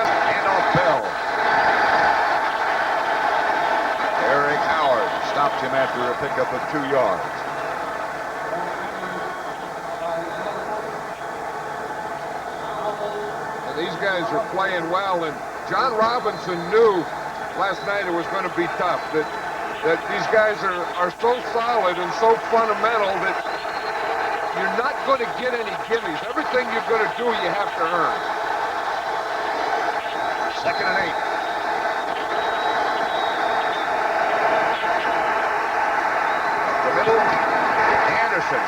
Handoff Bell. Eric Howard stopped him after a pickup of 2 yards. And these guys are playing well, and John Robinson knew last night it was going to be tough, that these guys are so solid and so fundamental that you're not going to get any gimmies. Everything you're going to do, you have to earn. 2nd and 8. The middle, Anderson.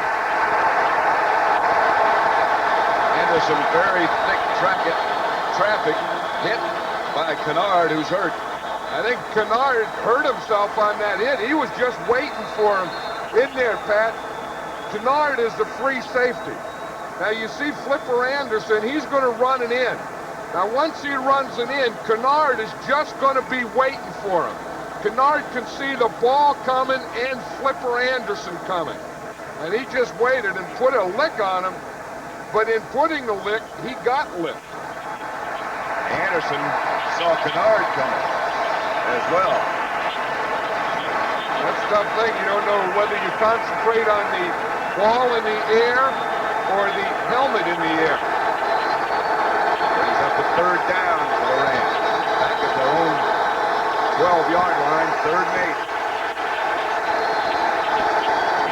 Anderson, very thick traffic, hit by Kennard, who's hurt. I think Kennard hurt himself on that hit. He was just waiting for him in there, Pat. Kennard is the free safety. Now you see Flipper Anderson, he's going to run it in. Now once he runs it in, Kennard is just going to be waiting for him. Kennard can see the ball coming and Flipper Anderson coming. And he just waited and put a lick on him. But in putting the lick, he got licked. Anderson saw Kennard coming as well. That's a tough thing. You don't know whether you concentrate on the ball in the air or the helmet in the air. Brings up the 3rd down for the Rams. Back at their own 12-yard line, 3rd and 8.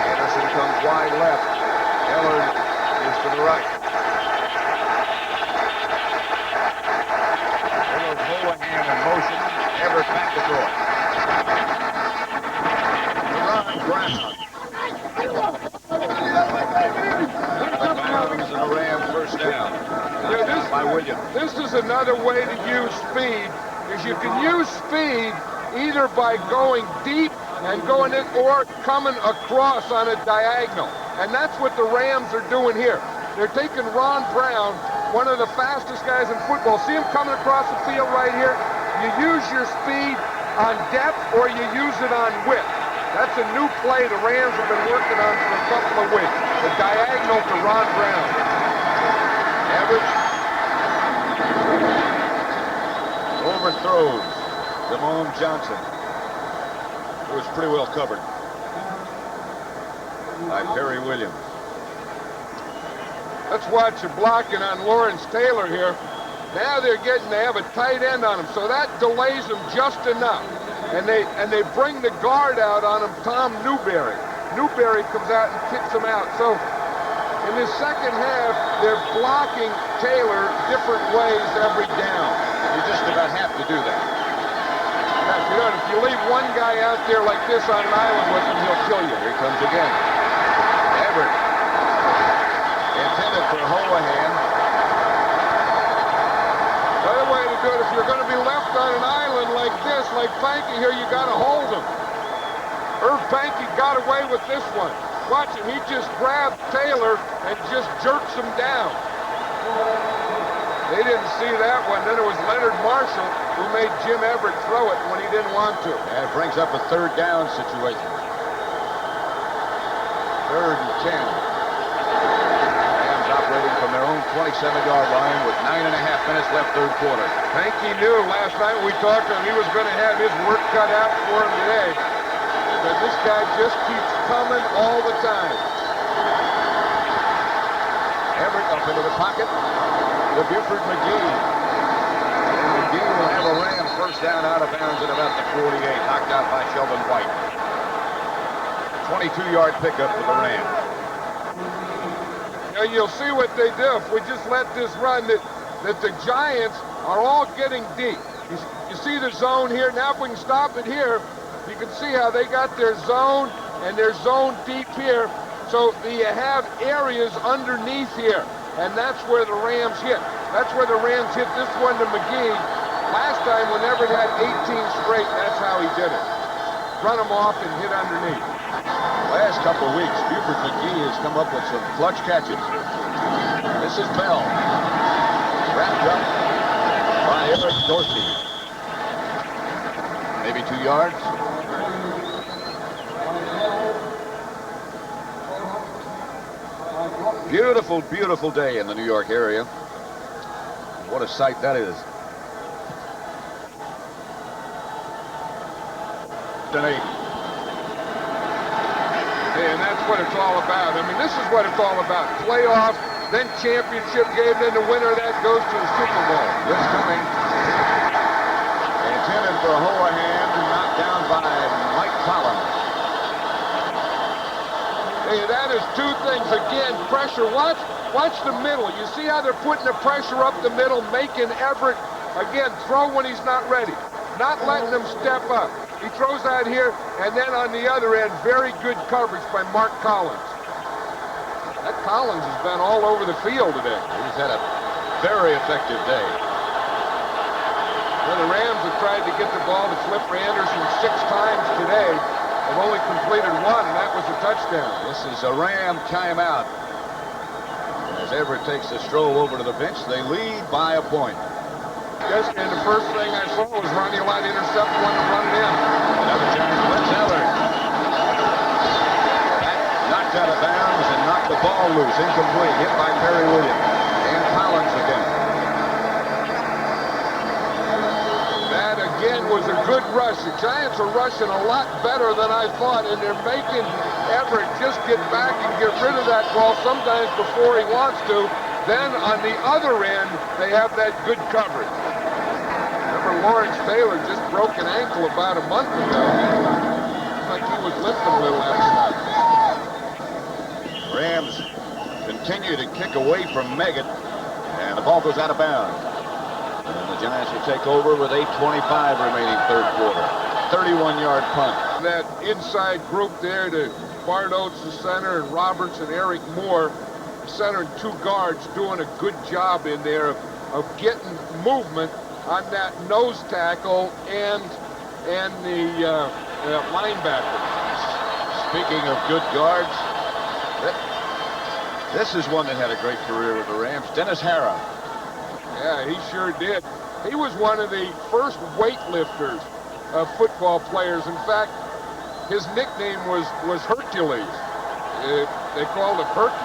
Anderson comes wide left. Ellard is to the right. Holohan in motion. Everett back to throw it. Ron Brown. And a Ram 1st down. By Williams. This is another way to use speed, is you can use speed either by going deep and going in or coming across on a diagonal. And that's what the Rams are doing here. They're taking Ron Brown, one of the fastest guys in football. See him coming across the field right here? You use your speed on depth or you use it on width. That's a new play the Rams have been working on for a couple of weeks. The diagonal to Ron Brown. Everett overthrows Damone Johnson. It was pretty well covered by Perry Williams. Let's watch the blocking on Lawrence Taylor here. Now they have a tight end on him, so that delays him just enough. And they bring the guard out on him, Tom Newberry. Newberry comes out and kicks him out. So in the second half, they're blocking Taylor different ways every down. You just about have to do that. Yes, if you leave one guy out there like this on an island with him, he'll kill you. Here he comes again. Everett. Intended for Holohan. Another way to do it, if you're going to be left on an island like this, like Pankey here, you got to hold him. Irv Pankey got away with this one. Watch him, he just grabbed Taylor and just jerks him down. They didn't see that one. Then it was Leonard Marshall who made Jim Everett throw it when he didn't want to. And it brings up a 3rd down situation. 3rd and 10. Rams operating from their own 27-yard line with 9.5 minutes left, 3rd quarter. Pankey knew last night we talked to him, he was going to have his work cut out for him today. But this guy just keeps coming all the time. Everett up into the pocket. To Buford McGee. And McGee will have a Ram 1st down out of bounds at about the 48. Knocked out by Sheldon White. 22-yard pickup for the Rams. Now you'll see what they do if we just let this run, that the Giants are all getting deep. You see the zone here. Now if we can stop it here, you can see how they got their zone and their zone deep here. So you have areas underneath here, and that's where the Rams hit. That's where the Rams hit this one to McGee. Last time, whenever it had 18 straight, that's how he did it. Run them off and hit underneath. Last couple of weeks, Buford McGee has come up with some clutch catches. This is Bell. Wrapped up by Eric Dorsey. Maybe 2 yards. Beautiful, beautiful day in the New York area. What a sight that is. Destiny. And that's what it's all about. I mean, this is what it's all about. Playoff, then championship game, then the winner of that goes to the Super Bowl. This coming. Intended for a Holohan, knocked down by Mike Collins. Hey, that is two things. Again, pressure. Watch the middle. You see how they're putting the pressure up the middle, making Everett, again, throw when he's not ready. Not letting him step up. He throws out here, and then on the other end, very good coverage by Mark Collins. That Collins has been all over the field today. He's had a very effective day. Well, the Rams have tried to get the ball to Flipper Anderson 6 times today. They've only completed 1, and that was a touchdown. This is a Ram timeout. As Everett takes the stroll over to the bench, they lead by a point. Yes, and the first thing I saw was Ronnie Lott intercept one and run it in. Another chance for Zeller. Knocked out of bounds and knocked the ball loose. Incomplete. Hit by Perry Williams. And Collins again. That again was a good rush. The Giants are rushing a lot better than I thought, and they're making Everett just get back and get rid of that ball sometimes before he wants to. Then on the other end, they have that good coverage. Remember, Lawrence Taylor just broke an ankle about a month ago. Looks like he was limping a little after that. Rams continue to kick away from Meggett, and the ball goes out of bounds. And the Giants will take over with 8:25 remaining third quarter. 31-yard punt. That inside group there to Bart Oates, the center, and Roberts and Eric Moore, center and 2 guards, doing a good job in there of getting movement on that nose tackle and the linebacker. Speaking of good guards, this is one that had a great career with the Rams. Dennis Hara. Yeah, he sure did. He was one of the first weightlifters of football players. In fact, his nickname was Hercules. They called him Herky,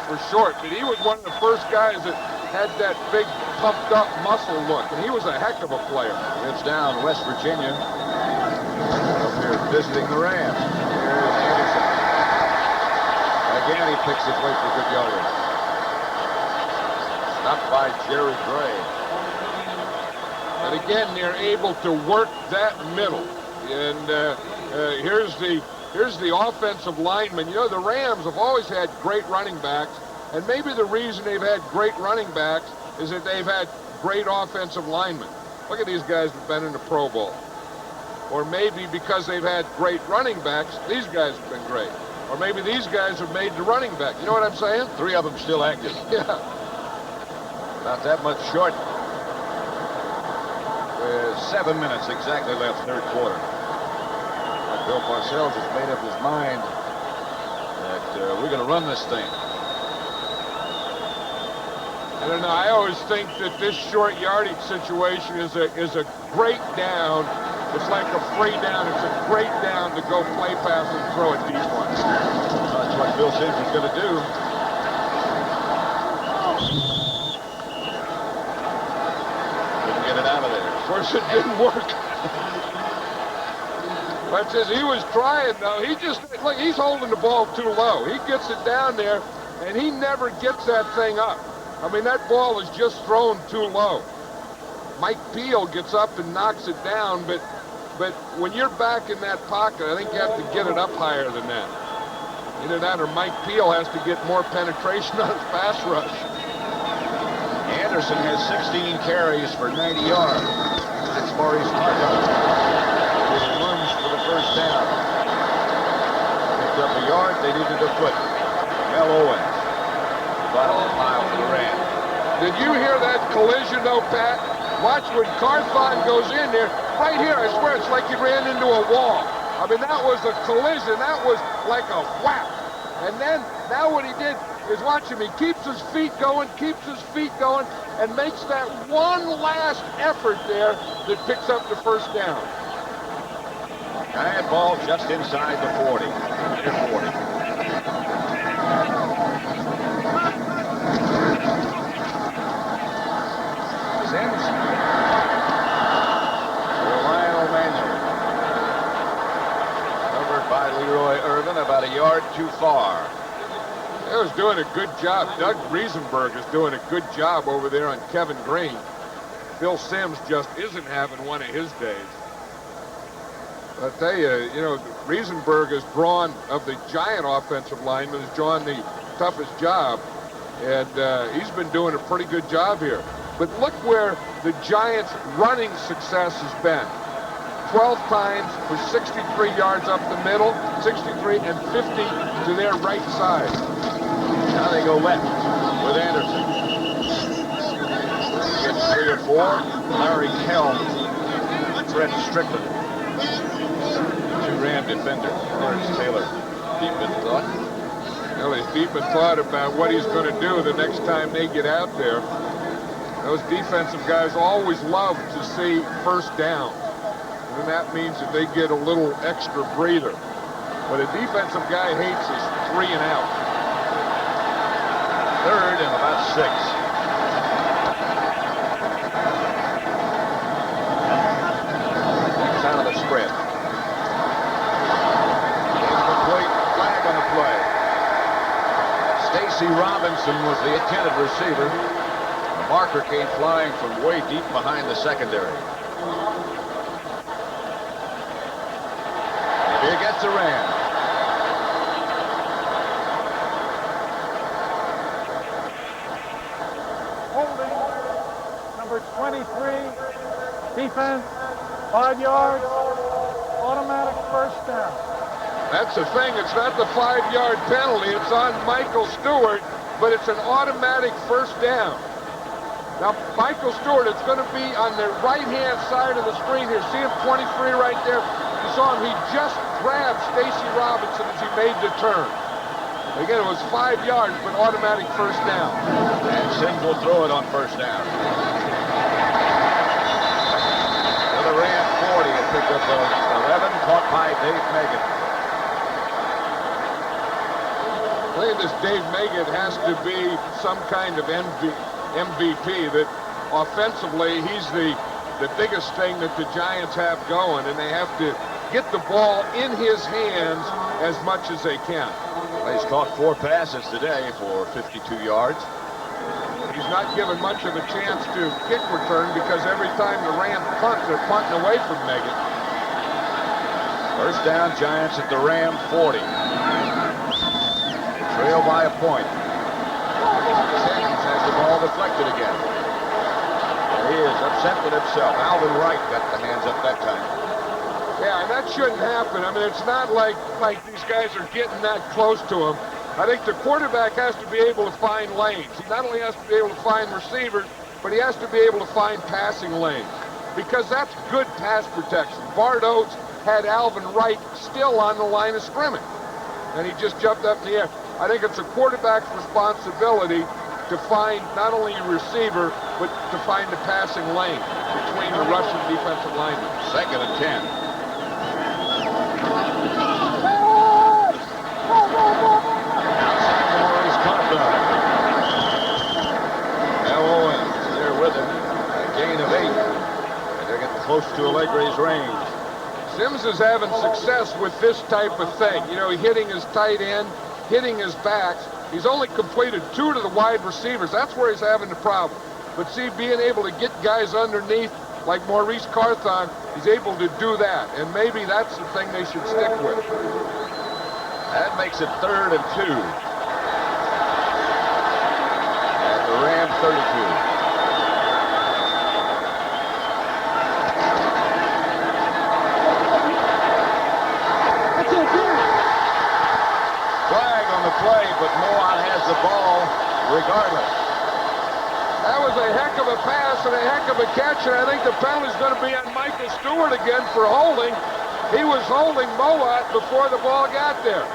for short. But he was one of the first guys that had that big pumped up muscle look, and he was a heck of a player. It's down West Virginia. Up here visiting the Rams. Here's Anderson. Again, he picks his way for good yardage. Stopped by Jerry Gray. And again, they're able to work that middle. And here's the offensive lineman. You know, the Rams have always had great running backs, and maybe the reason they've had great running backs is that they've had great offensive linemen. Look at these guys who've been in the Pro Bowl. Or maybe because they've had great running backs, these guys have been great. Or maybe these guys have made the running back. You know what I'm saying? 3 of them still active. Yeah. Not that much short. With 7 minutes exactly left, third quarter. Bill Parcells has made up his mind that we're going to run this thing. I don't know. I always think that this short yardage situation is a great down. It's like a free down. It's a great down to go play pass and throw a deep one. That's what Bill Sims is going to do. Couldn't get it out of there. Of course, it didn't work. But as he was trying, though, he just, look, he's holding the ball too low. He gets it down there, and he never gets that thing up. I mean, that ball is just thrown too low. Mike Peel gets up and knocks it down, but when you're back in that pocket, I think you have to get it up higher than that. Either that or Mike Peel has to get more penetration on his pass rush. Anderson has 16 carries for 90 yards. That's Maurice Markham. He runs for the first down. Picked up a yard, they needed a foot. Mel Owens, the bottom of the pile for the Rams. Did you hear that collision, though, Pat? Watch when Carthon goes in there. Right here, I swear, it's like he ran into a wall. I mean, that was a collision. That was like a whap. And then, now what he did is, watch him. He keeps his feet going, and makes that one last effort there that picks up the first down. Giant ball just inside the 40. Near 40. Sims. Lionel Manuel. run about a yard too far. He was doing a good job. Doug Riesenberg is doing a good job over there on Kevin Green. Bill Sims just isn't having one of his days. I'll tell you, Riesenberg has drawn, of the Giant offensive linemen, has drawn the toughest job. And he's been doing a pretty good job here. But look where the Giants' running success has been. 12 times for 63 yards up the middle, 63 and 50 to their right side. Now they go left with Anderson. Gets 3 or 4. Larry Kell, Fred Strickland. 2 Ram defender. Lawrence Taylor. Deep in thought. Well, he's deep in thought about what he's going to do the next time they get out there. Those defensive guys always love to see first down. And that means that they get a little extra breather. What a defensive guy hates is 3 and out. 3rd and about 6. It's out of the spread. Incomplete. Flag on the play. Stacy Robinson was the intended receiver. The marker came flying from way deep behind the secondary. Here gets the Ram. Holding, number 23, defense, 5 yards, automatic first down. That's the thing. It's not the 5-yard penalty. It's on Michael Stewart, but it's an automatic first down. Now, Michael Stewart, it's going to be on the right-hand side of the screen here. See him, 23 right there? You saw him. He just grabbed Stacy Robinson as he made the turn. Again, it was 5 yards, but automatic first down. And Sims will throw it on first down. To the Ram 40 and pick up 11, caught by Dave Megan. I think this Dave Megan has to be some kind of MVP, that offensively he's the biggest thing that the Giants have going, and they have to get the ball in his hands as much as they can. He's caught 4 passes today for 52 yards. He's not given much of a chance to kick return because every time the Rams punt, they're punting away from Megan. First down, Giants at the Ram 40. They trail by a point. Sims has the ball deflected again. There he is, upset with himself. Alvin Wright got the hands up that time. Yeah, and that shouldn't happen. I mean, it's not like these guys are getting that close to him. I think the quarterback has to be able to find lanes. He not only has to be able to find receivers, but he has to be able to find passing lanes, because that's good pass protection. Bart Oates had Alvin Wright still on the line of scrimmage, and he just jumped up in the air. I think it's a quarterback's responsibility to find not only a receiver, but to find the passing lane between the rushing defensive linemen. 2nd and 10. They're with him. A gain of 8. And they're getting close to Allegre's range. Sims is having success with this type of thing. Hitting his tight end, hitting his backs. He's only completed 2 to the wide receivers. That's where he's having the problem. But see, being able to get guys underneath, like Maurice Carthon, he's able to do that. And maybe that's the thing they should stick with. That makes it 3rd and 2. And the Ram 32. Flag on the play, but Mohan has the ball regardless. That was a heck of a pass and a heck of a catch, and I think the penalty's going to be on Michael Stewart again for holding. He was holding Moat before the ball got there.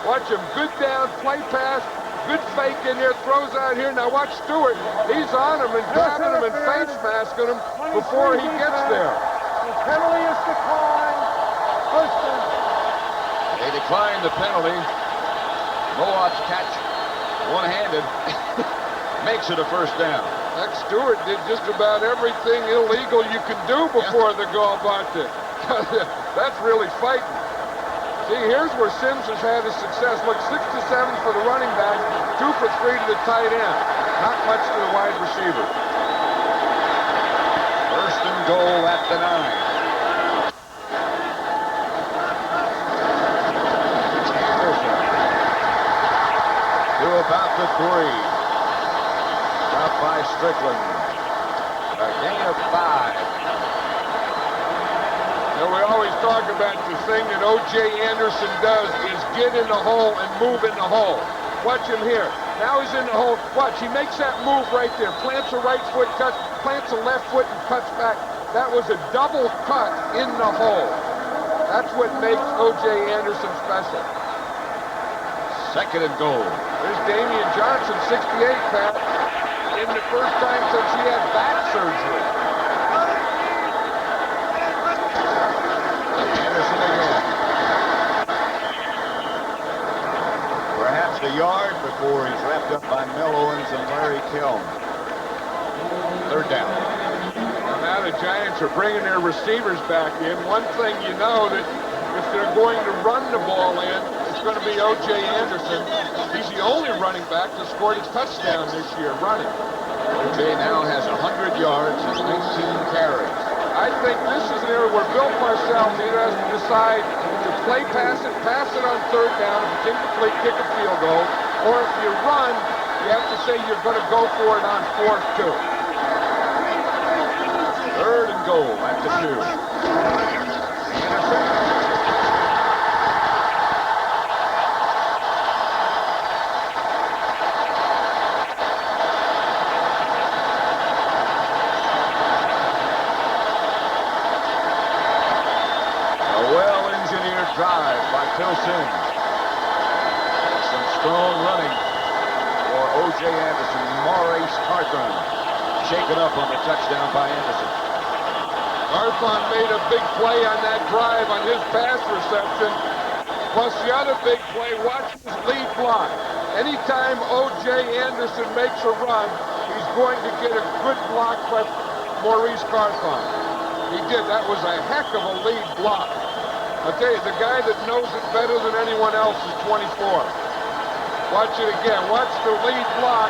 Watch him, good down, play pass, good fake in there, throws out here. Now watch Stewart. He's on him and grabbing him and face masking him before he gets there. The penalty is declined. First down. They declined the penalty. Moat's catch, one-handed, makes it a first down. That Stewart did just about everything illegal you can do before the goal, but that's really fighting. See, here's where Sims has had his success. Look, 6 to 7 for the running back, 2 for 3 to the tight end. Not much to the wide receiver. First and goal at the 9. To about the 3. Out by Strickland. A gain of 5. You know, we always talk about the thing that O.J. Anderson does is get in the hole and move in the hole. Watch him here. Now he's in the hole. Watch, he makes that move right there. Plants a right foot, plants a left foot, and cuts back. That was a double cut in the hole. That's what makes O.J. Anderson special. Second and goal. There's Damian Johnson, 68, Pat, in the first time since he had back surgery. Anderson again. Perhaps a yard before he's wrapped up by Mel Owens and Larry Kelm. Third down. Well, now the Giants are bringing their receivers back in. One thing you know that if they're going to run the ball in, it's going to be O.J. Anderson. He's the only running back that scored a touchdown this year running. O.J. now has 100 yards and 19 carries. I think this is an area where Bill Parcells either has to decide to pass it on third down, if it's incomplete, kick a field goal, or if you run, you have to say you're going to go for it on 4th too. Third and goal at the 2. Anderson. Drive by Phil Sims. Some strong running for O.J. Anderson. Maurice Carthon shaken up on the touchdown by Anderson. Carthon made a big play on that drive on his pass reception. Plus the other big play, watch his lead block. Anytime O.J. Anderson makes a run, he's going to get a good block by Maurice Carthon. He did. That was a heck of a lead block. I'll tell you, the guy that knows it better than anyone else is 24. Watch it again. Watch the lead block.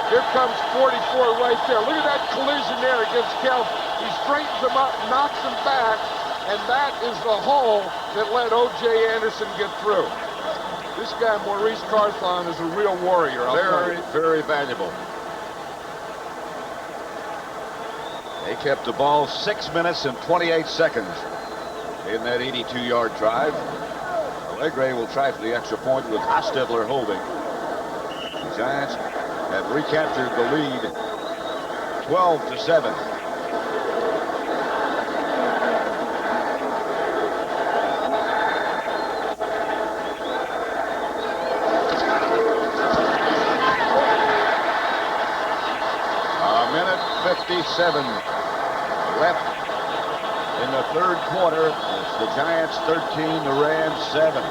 Here comes 44 right there. Look at that collision there against Kelm. He straightens him up, knocks him back, and that is the hole that let O.J. Anderson get through. This guy, Maurice Carthon, is a real warrior. Very, very valuable. They kept the ball 6 minutes and 28 seconds. In that 82-yard drive. Allegre will try for the extra point with Hostetler holding. The Giants have recaptured the lead 12 to 7. A minute 57 left in the third quarter. It's the Giants 13, the Rams 7.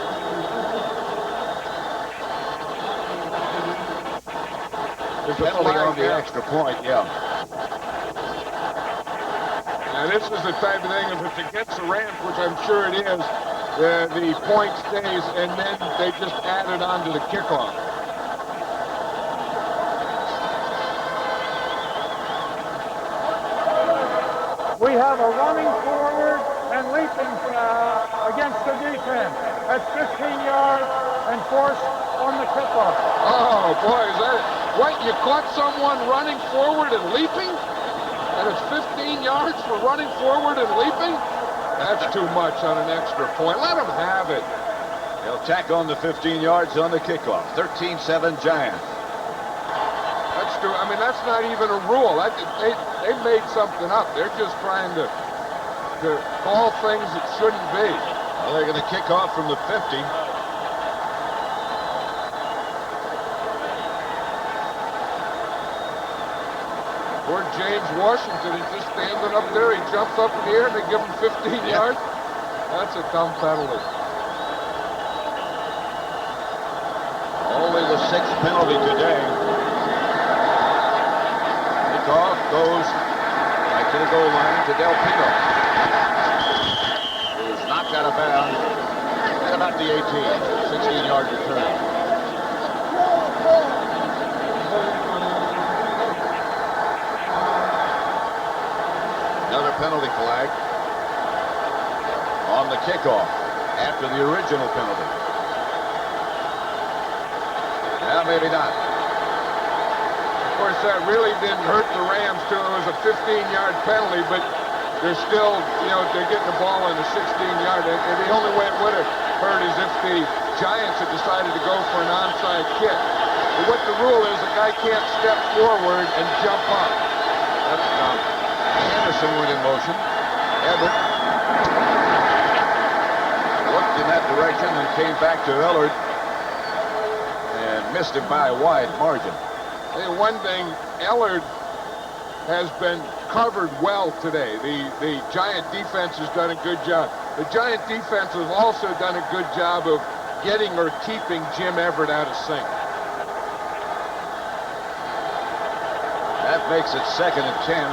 There's a penalty on the extra point, yeah. Now this is the type of thing, if it's against the Rams, which I'm sure it is, the point stays and then they just add it on to the kickoff. We have a running forward and leaping against the defense. That's 15 yards and force on the kickoff. Oh, boy, is that... What, you caught someone running forward and leaping? And it's 15 yards for running forward and leaping? That's too much on an extra point. Let them have it. They'll tack on the 15 yards on the kickoff. 13-7 Giants. That's too... I mean, that's not even a rule. They made something up. They're just trying to call things that shouldn't be. Well, they're going to kick off from the 50. Poor James Washington is just standing up there. He jumps up in the air and they give him 15 yards. That's a dumb penalty. Only the 6th penalty today. Kickoff goes right to the goal line to Del Pino. Who's knocked out of bounds at about the 18. 16-yard return. Another penalty flag on the kickoff after the original penalty. Now maybe not. Of course, that really didn't hurt the Rams too. It was a 15-yard penalty, but they're still, they're getting the ball on the 16-yard. And the only way it would have hurt is if the Giants had decided to go for an onside kick. But what the rule is, a guy can't step forward and jump up. That's Anderson went in motion. Everett looked in that direction and came back to Ellard and missed him by a wide margin. Hey, one thing, Ellard has been covered well today. The Giant defense has done a good job. The Giant defense has also done a good job of getting or keeping Jim Everett out of sync. That makes it 2nd and 10.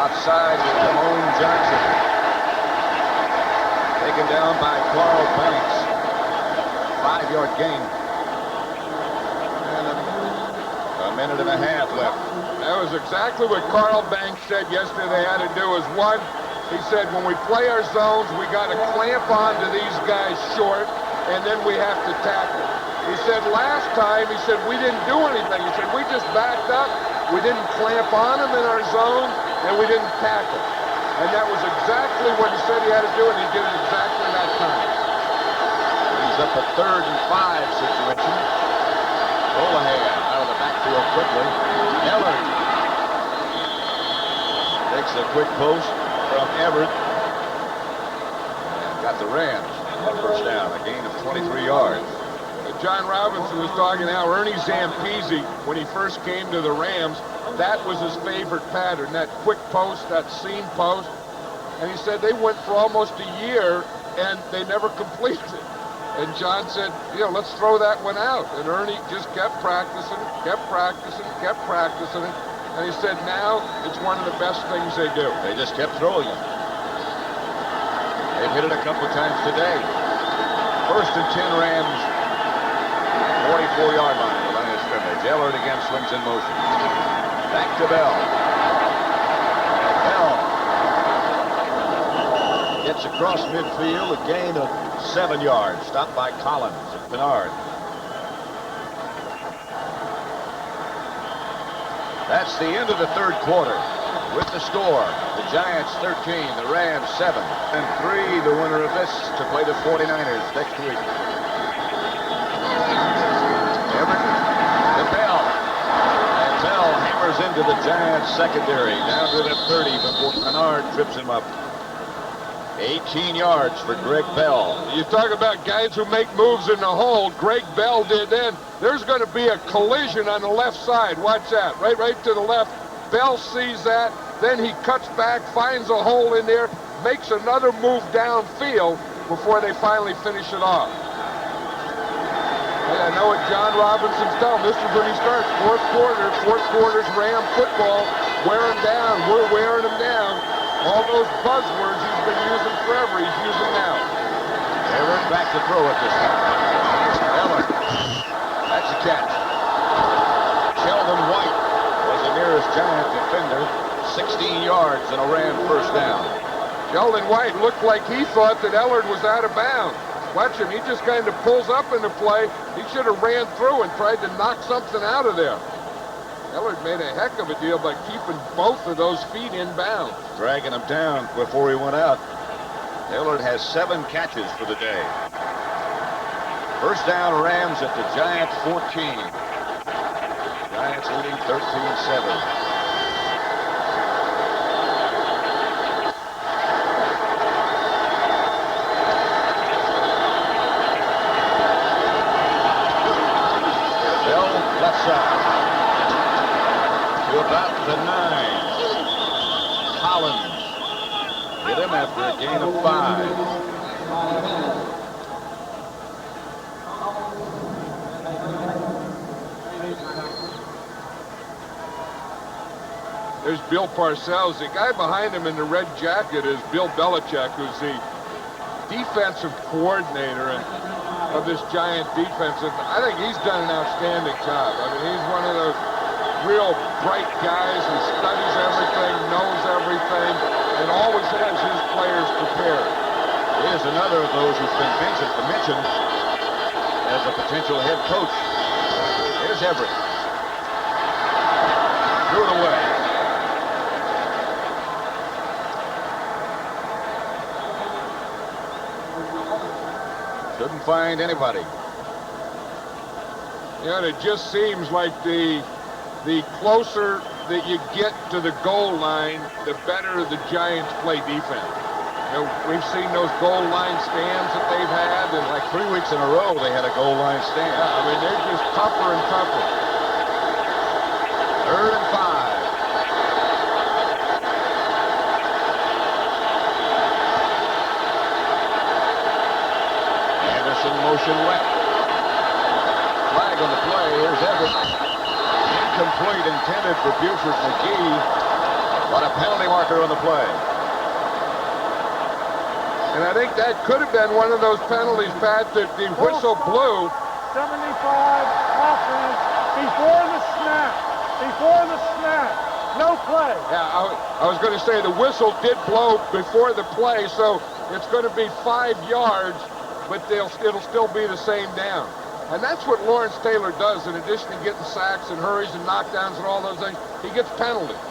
Outside with Ramon Johnson. Taken down by Carl Banks. 5-yard gain. And a minute and a half left. That was exactly what Carl Banks said yesterday they had to do is one, he said when we play our zones, we got to clamp onto these guys short, and then we have to tackle. He said last time, he said we didn't do anything. He said we just backed up, we didn't clamp on them in our zone, and we didn't tackle. And that was exactly what he said he had to do, and he did it exactly that time. He's up a 3rd and 5 situation. Holohan out of the backfield quickly. Ellard takes a quick post from Everett. And got the Rams on 1st down, a gain of 23 yards. John Robinson was talking how Ernie Zampese, when he first came to the Rams, that was his favorite pattern, that quick post, that seam post. And he said they went for almost a year and they never completed it. And John said, let's throw that one out. And Ernie just kept practicing, kept practicing, kept practicing it. And he said now it's one of the best things they do. They just kept throwing it. They've hit it a couple of times today. 1st and 10 Rams, 44-yard line, the line of scrimmage. Ellard again swings in motion. Back to Bell. Bell gets across midfield, a gain of 7 yards. Stopped by Collins and Bernard. That's the end of the 3rd quarter. With the score, the Giants 13, the Rams 7, and 3. The winner of this to play the 49ers next week. Everett to Bell. And Bell hammers into the Giants secondary down to the 30 before Bernard trips him up. 18 yards for Greg Bell. You talk about guys who make moves in the hole. Greg Bell did then. There's going to be a collision on the left side. Watch that. Right to the left. Bell sees that. Then he cuts back, finds a hole in there, makes another move downfield before they finally finish it off. Hey, I know what John Robinson's telling. This is when he starts. Fourth quarter's Ram football. Wear him down. We're wearing him down. All those buzzwords he's been using forever, he's using now. Everett back to throw it this time. Ellard. That's a catch. Sheldon White was the nearest Giant defender. 16 yards and a Ram 1st down. Sheldon White looked like he thought that Ellard was out of bounds. Watch him. He just kind of pulls up in the play. He should have ran through and tried to knock something out of there. Ellard made a heck of a deal by keeping both of those feet in bounds. Dragging him down before he went out. Ellard has 7 catches for the day. 1st down Rams at the Giants 14. Giants leading 13-7. To about the 9. Collins hit him after a gain of 5. There's Bill Parcells. The guy behind him in the red jacket is Bill Belichick, who's the defensive coordinator of this Giant defense. And I think he's done an outstanding job. I mean, he's one of those real bright guys who studies everything, knows everything, and always has his players prepared. Here's another of those who's been mentioned as a potential head coach. Here's Everett. Threw it away. Couldn't find anybody. Yeah, and it just seems like the closer that you get to the goal line, the better the Giants play defense. You know, we've seen those goal line stands that they've had, and Like 3 weeks in a row, they had a goal line stand. I mean, they're just tougher and tougher. 3rd and 5. Anderson motion left. Flag on the play. Here's Everett. Incomplete, intended for Buford McGee, but a penalty marker on the play. And I think that could have been one of those penalties, Pat, that the whistle blew. 75 offense before the snap. Before the snap. No play. Yeah, I was going to say the whistle did blow before the play, so it's going to be 5 yards, but it'll still be the same down. And that's what Lawrence Taylor does, in addition to getting sacks and hurries and knockdowns and all those things. He gets penalties.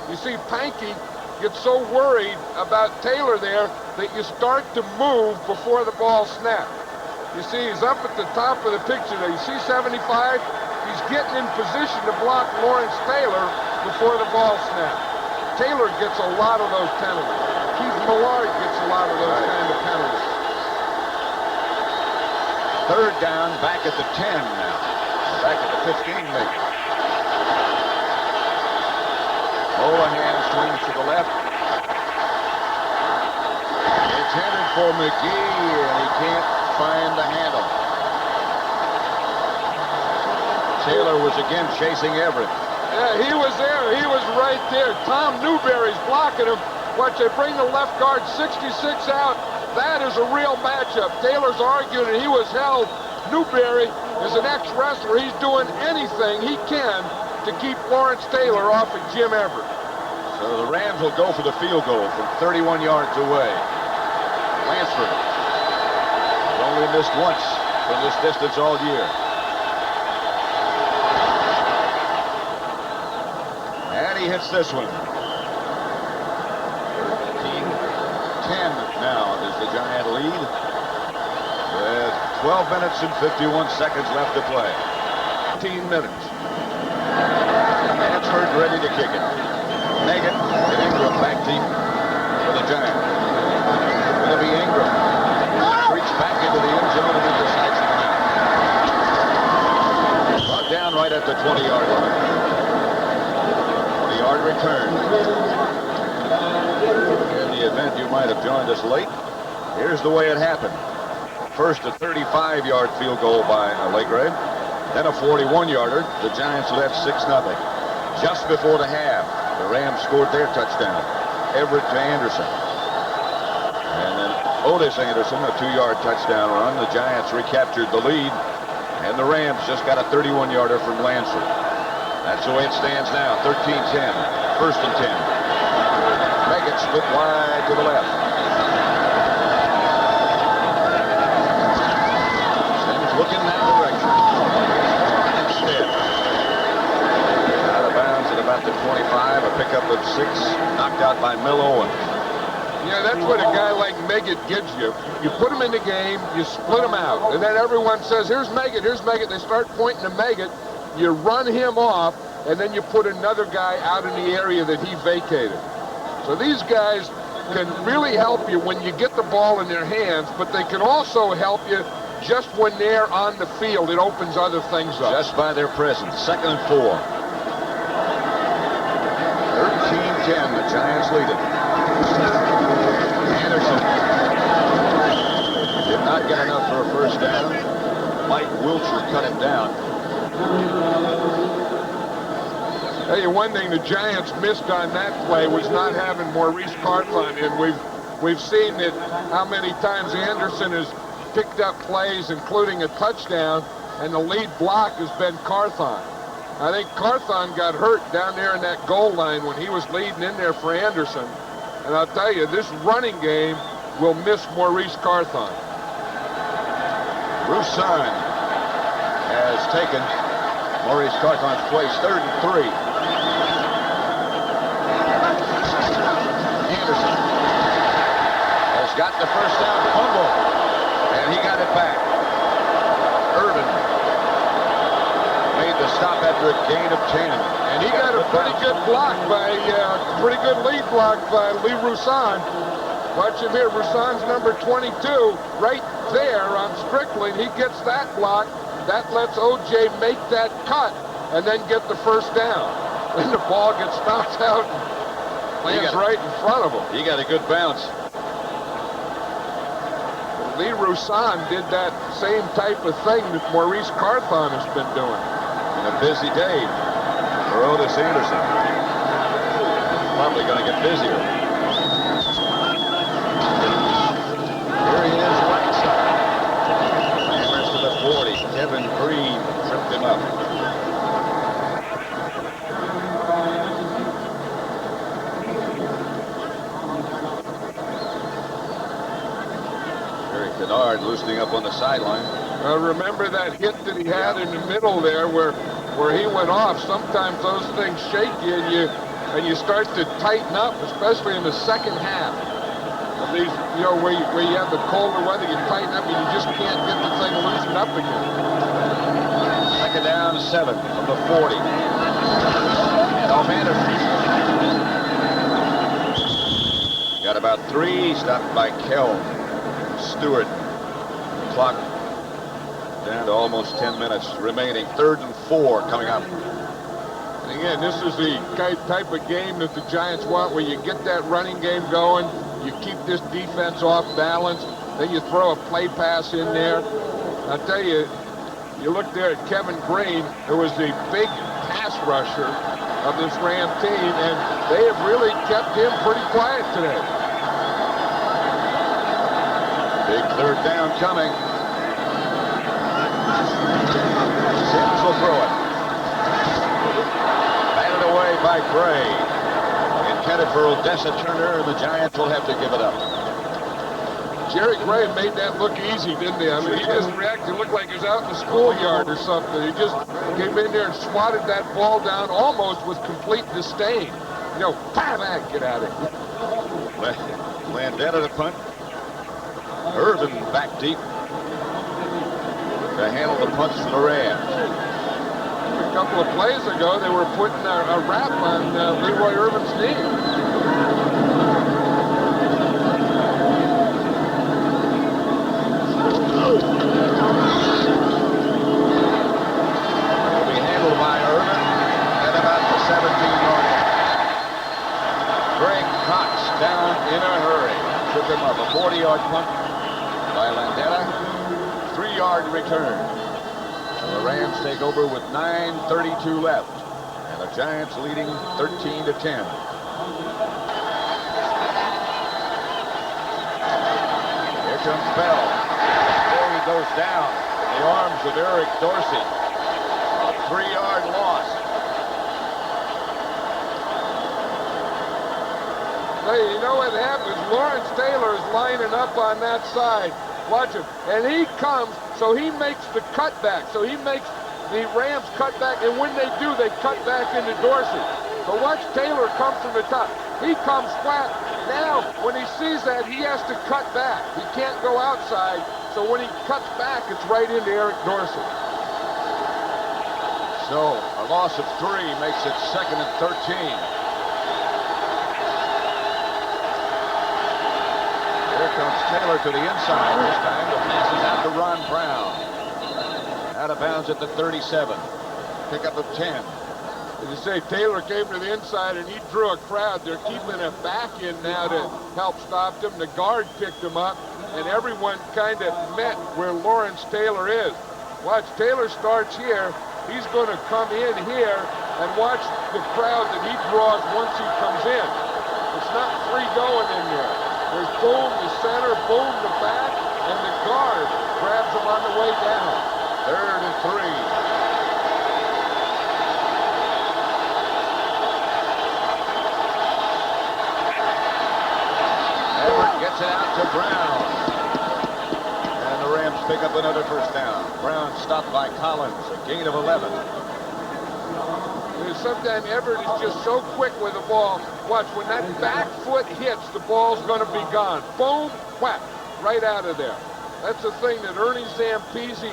You see, Pankey gets so worried about Taylor there that you start to move before the ball snaps. You see, he's up at the top of the picture there. You see 75? He's getting in position to block Lawrence Taylor before the ball snaps. Taylor gets a lot of those penalties. Keith Millard gets a lot of those kind of penalties. 3rd down, back at the 10 now. Back at the 15 maybe. Holohan swings to the left. It's headed for McGee, and he can't find the handle. Taylor was again chasing Everett. Yeah, he was there. He was right there. Tom Newberry's blocking him. Watch, they bring the left guard 66 out. That is a real matchup. Taylor's arguing, and he was held. Newberry is an ex-wrestler. He's doing anything he can to keep Lawrence Taylor off of Jim Everett. So the Rams will go for the field goal from 31 yards away. Lansford has only missed once from this distance all year. And he hits this one. 13-10 now is the Giant lead. With 12 minutes and 51 seconds left to play. 15 minutes. Lansford ready to kick it. Megan and Ingram back deep for the Giants. Going to be Ingram. Reach back into the end zone and then decides to come out. Brought down right at the 20-yard line. 20-yard return. In the event you might have joined us late, here's the way it happened. First a 35-yard field goal by Allegre. Then a 41-yarder. The Giants led 6-0. Just before the half, the Rams scored their touchdown. Everett to Anderson. And then Otis Anderson, a 2-yard touchdown run. The Giants recaptured the lead. And the Rams just got a 31-yarder from Lansford. That's the way it stands now. 13-10. 1st and 10. Meggett split wide to the left. Sims looking that direction. Instead. Out of bounds at about the 25. A pickup of 6. Knocked out by Mill Owens. Yeah, that's what a guy like Meggett gives you. You put him in the game, you split him out, and then everyone says, here's Meggett, here's Meggett. They start pointing to Meggett. You run him off, and then you put another guy out in the area that he vacated. So these guys can really help you when you get the ball in their hands, but they can also help you just when they're on the field. It opens other things up. Just by their presence. 2nd and 4. 13-10, the Giants lead it. Anderson did not get enough for a first down. Mike Wiltshire cut him down. Tell you one thing the Giants missed on that play was not having Maurice Carthon in. We've seen it how many times Anderson has picked up plays, including a touchdown, and the lead block has been Carthon. I think Carthon got hurt down there in that goal line when he was leading in there for Anderson. And I'll tell you, this running game will miss Maurice Carthon. Roussan has taken Maurice Carthon's place, 3rd and 3. Anderson has got the first down fumble, and he got it back. Irvin made the stop after a gain of 10. And he got a pretty good block by, pretty good lead block by Lee Roussan. Watch him here, Roussan's number 22, right there on Strickland. He gets that block. That lets O.J. make that cut and then get the first down. Then the ball gets knocked out and lands right in front of him. He got a good bounce. Lee Roussan did that same type of thing that Maurice Carthon has been doing. And a busy day for Otis Anderson. Probably going to get busier. Here he is, right side. Hammers to the 40. Kevin Green tripped him up. Kennard loosening up on the sideline. Remember that hit that he had in the middle there where he went off? Sometimes those things shake you and you start to tighten up, especially in the second half. Of these, where you have the colder weather, you tighten up and you just can't get the thing loosened up again. 2nd down, 7 from the 40. Off Anderson. Got about 3, stopped by Kell. Stewart. Clock down to almost 10 minutes remaining. 3rd and 4 coming up. And again, this is the type of game that the Giants want, where you get that running game going, you keep this defense off balance, then you throw a play pass in there. I'll tell you, you look there at Kevin Green, who was the big pass rusher of this Ram team, and they have really kept him pretty quiet today. Big 3rd down coming. Sims will throw it. Batted away by Gray. Intended for Odessa Turner, and the Giants will have to give it up. Jerry Gray made that look easy, didn't he? I mean, he just reacted. It looked like he was out in the schoolyard or something. He just came in there and swatted that ball down almost with complete disdain. Get out of here. Landetta to punt. Irvin back deep to handle the punts for the Rams. A couple of plays ago, they were putting a wrap on Leroy Irvin's knee. Will be handled by Irvin at about the 17-yard line. Greg Cox down in a hurry. Took him up. A 40-yard punt by Landetta. 3-yard return. And the Rams take over with 9:32 left. And the Giants leading 13-10. Here comes Bell. There he goes down in the arms of Eric Dorsey. A 3-yard loss. Hey, you know what happens? Lawrence Taylor is lining up on that side. Watch him. And he comes, so he makes the cutback. So he makes the Rams cut back, and when they do, they cut back into Dorsey. But watch Taylor come from the top. He comes flat. Now, when he sees that, he has to cut back. He can't go outside, so when he cuts back, it's right into Eric Dorsey. So a loss of 3 makes it 2nd and 13. Comes Taylor to the inside this time. The pass is out to Ron Brown. Out of bounds at the 37. Pickup of 10. As you say, Taylor came to the inside and he drew a crowd. They're keeping a back in now to help stop him. The guard picked him up, and everyone kind of met where Lawrence Taylor is. Watch, Taylor starts here. He's going to come in here, and watch the crowd that he draws once he comes in. It's not free going in there. There's boom the center, boom the back, and the guard grabs him on the way down. 3rd and 3. Gets it out to Brown. And the Rams pick up another first down. Brown stopped by Collins, a gain of 11. Sometimes Everett is just so quick with the ball. Watch, when that back foot hits, the ball's going to be gone. Boom, whack, right out of there. That's the thing that Ernie Zampese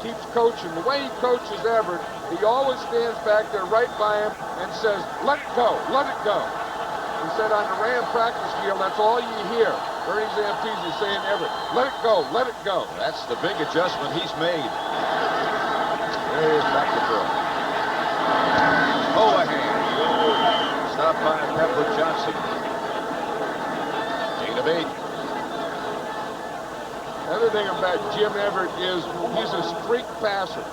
keeps coaching. The way he coaches Everett, he always stands back there right by him and says, let it go, let it go. He said on the Ram practice field, that's all you hear. Ernie Zampese saying to Everett, let it go, let it go. That's the big adjustment he's made. There he is back to throw. Holohan. Stopped by Pepper Johnson. Gain of 8. The other thing about Jim Everett is he's a streak passer.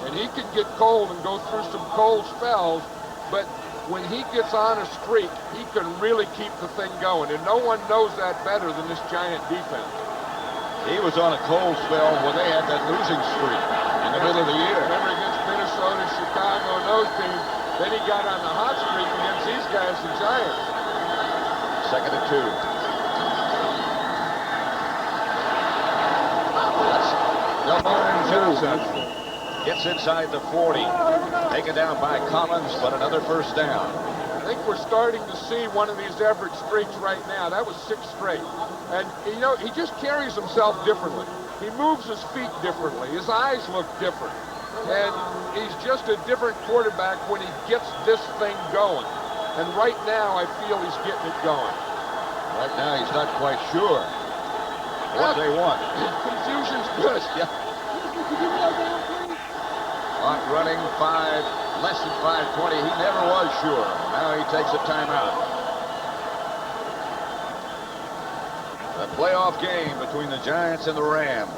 And he can get cold and go through some cold spells, but when he gets on a streak, he can really keep the thing going, and no one knows that better than this Giant defense. He was on a cold spell when they had that losing streak in the middle of the year. Remember against Minnesota, Chicago, and those teams. Then he got on the hot streak against these guys, the Giants. 2nd and 2. That's Delmore Johnson. Gets inside the 40. Taken down by Collins, but another first down. I think we're starting to see one of these Everett streaks right now. That was 6 straight. And, you know, he just carries himself differently. He moves his feet differently. His eyes look different. And he's just a different quarterback when he gets this thing going. And right now, I feel he's getting it going. Right now, he's not quite sure what they want. Confusion's good. Yeah. Clock running, less than 5:20. He never was sure. Now he takes a timeout. The playoff game between the Giants and the Rams.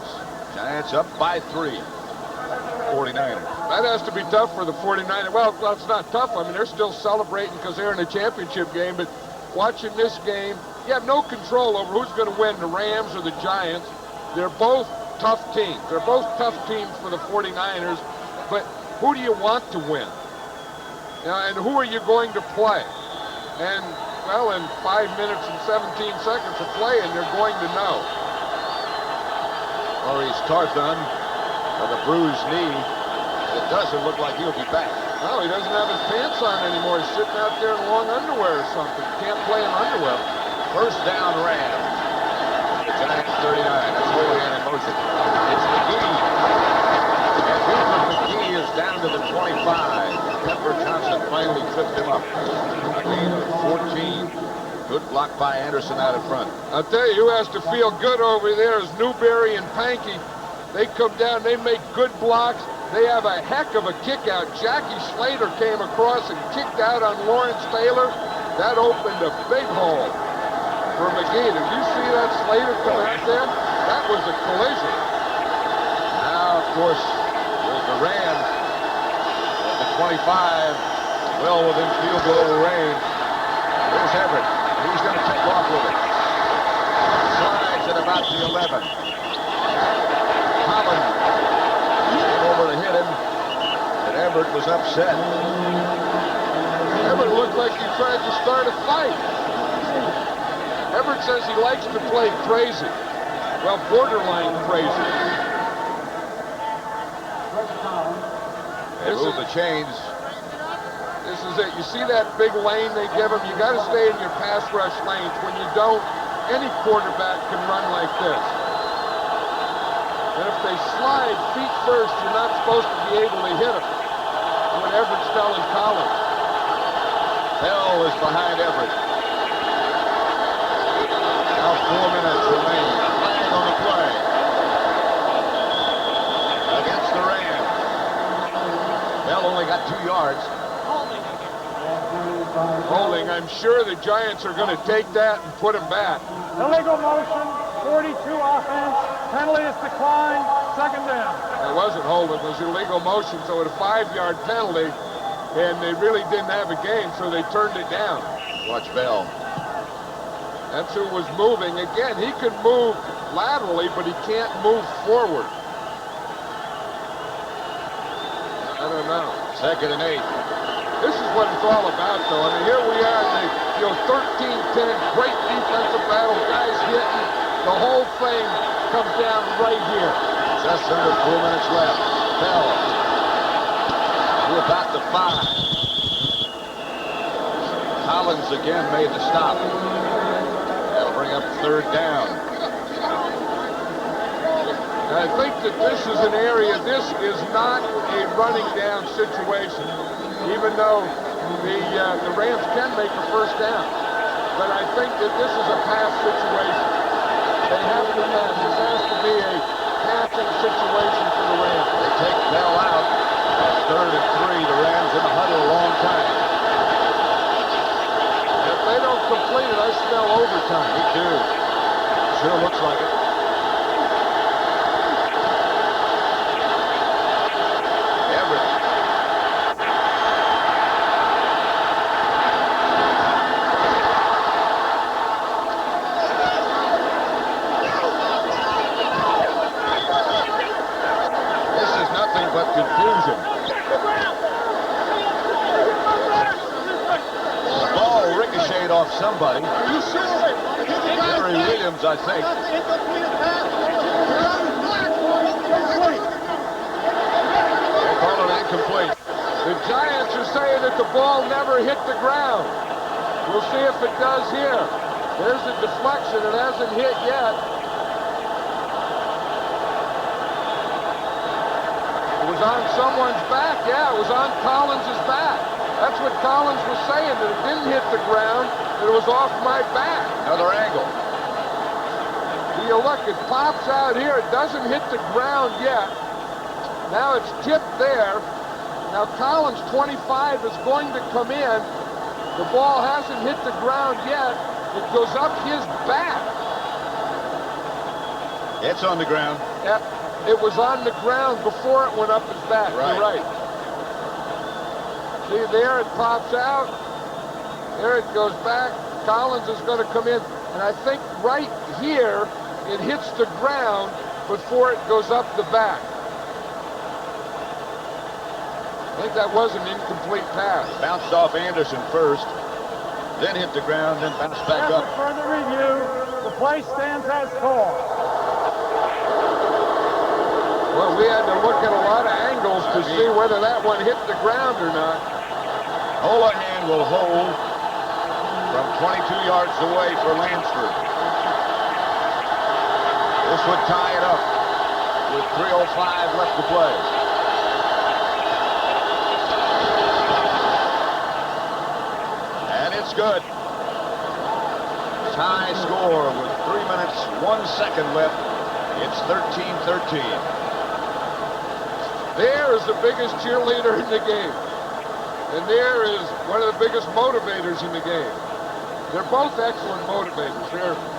Giants up by 3. 49ers. That has to be tough for the 49ers. Well, that's not tough. I mean, they're still celebrating because they're in a championship game. But watching this game, you have no control over who's going to win, the Rams or the Giants. They're both tough teams. They're both tough teams for the 49ers. But who do you want to win? And who are you going to play? And, well, in 5 minutes and 17 seconds of playing, they're going to know. Maurice Tarthon with a bruised knee. It doesn't look like he'll be back. No, he doesn't have his pants on anymore. He's sitting out there in long underwear or something. Can't play in underwear. First down, Rams. The Giants 39. That's Holohan in motion. It's McGee. And Buford McGee is down to the 25. Pepper Johnson finally tripped him up. A gain of 14. Good block by Anderson out in front. I'll tell you who has to feel good over there is Newberry and Pankey. They come down, they make good blocks. They have a heck of a kick out. Jackie Slater came across and kicked out on Lawrence Taylor. That opened a big hole for McGee. Did you see that Slater come out there? That was a collision. Now, of course, with the Rams at the 25, well within field goal range. There's Everett. He's going to take off with it. Slides at about the 11. Collins came over to hit him, and Everett was upset. Everett looked like he tried to start a fight. Everett says he likes to play crazy. Well, borderline crazy. They move the chains. This is it. You see that big lane they give him? You got to stay in your pass rush lanes. When you don't, any quarterback can run like this. And if they slide feet first, you're not supposed to be able to hit them. What Everett's telling Collins. Bell is behind Everett. Now 4 minutes remaining. Flag on the play. Against the Rams. Bell only got 2 yards. Holding. I'm sure the Giants are going to take that and put him back. Illegal motion, 42 offense, penalty is declined, second down. It wasn't holding, it was illegal motion, so at a 5-yard penalty, and they really didn't have a game, so they turned it down. Watch Bell. That's who was moving. Again, he could move laterally, but he can't move forward. I don't know. 2nd and 8. This is what it's all about, though. I mean, here we are in the 13-10, great defensive battle, guys hitting. The whole thing comes down right here. Just under 4 minutes left. Bell to about the 5. Collins again made the stop. That'll bring up 3rd down. I think that this is an area, this is not a running down situation, even though the Rams can make a 1st down. But I think that this is a pass situation. They have to pass. This has to be a passing situation for the Rams. They take Bell out. That's 3rd and 3. The Rams in the huddle a long time. If they don't complete it, I smell overtime. Me too. Sure looks like it. Confusion. The ball ricocheted off somebody. Are you sure? Henry Williams, I think. They call it incomplete. The Giants are saying that the ball never hit the ground. We'll see if it does here. There's a deflection. It hasn't hit yet. It was on someone's back. Yeah, it was on Collins' back. That's what Collins was saying, that it didn't hit the ground, that it was off my back. Another angle. You look, it pops out here. It doesn't hit the ground yet. Now it's tipped there. Now Collins, 25, is going to come in. The ball hasn't hit the ground yet. It goes up his back. It's on the ground. Yep. It was on the ground before it went up his back. Right. You're right. See there, it pops out. There it goes back. Collins is going to come in. And I think right here, it hits the ground before it goes up the back. I think that was an incomplete pass. Bounced off Anderson first, then hit the ground, then bounced back After up. further review, the play stands as called. Well, we had to look at a lot of angles to see whether that one hit the ground or not. Holohan will hold from 22 yards away for Lansford. This would tie it up with 3:05 left to play. And it's good. Tie score with 3 minutes, 1 second left. It's 13-13. There is the biggest cheerleader in the game. And there is one of the biggest motivators in the game. They're both excellent motivators.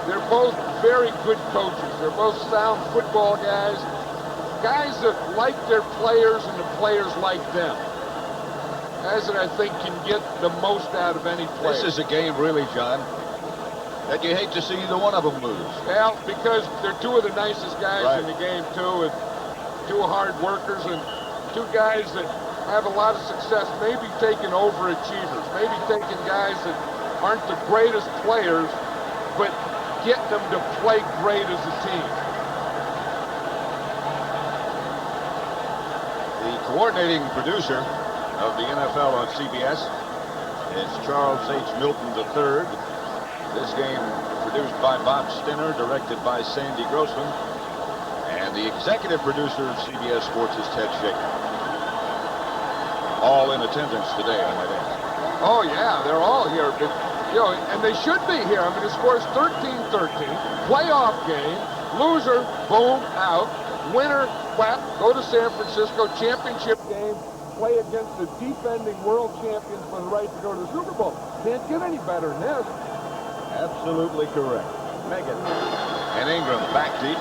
They're both very good coaches. They're both sound football guys. Guys that like their players and the players like them. Guys that I think can get the most out of any player. This is a game, really, John, that you hate to see either one of them lose. Well, because they're two of the nicest guys in the game, too. And two hard workers and two guys that have a lot of success, maybe taking overachievers, maybe taking guys that aren't the greatest players, but get them to play great as a team. The coordinating producer of the NFL on CBS is Charles H. Milton III. This game produced by Bob Stinner, directed by Sandy Grossman. And the executive producer of CBS Sports is Ted Shaker. All in attendance today, I might add. Oh, yeah, they're all here. But, you know, and they should be here. I mean, the score's 13-13. Playoff game. Loser, boom, out. Winner, whap, go to San Francisco. Championship game. Play against the defending world champions for the right to go to the Super Bowl. Can't get any better than this. Absolutely correct. Megan. And Ingram back deep.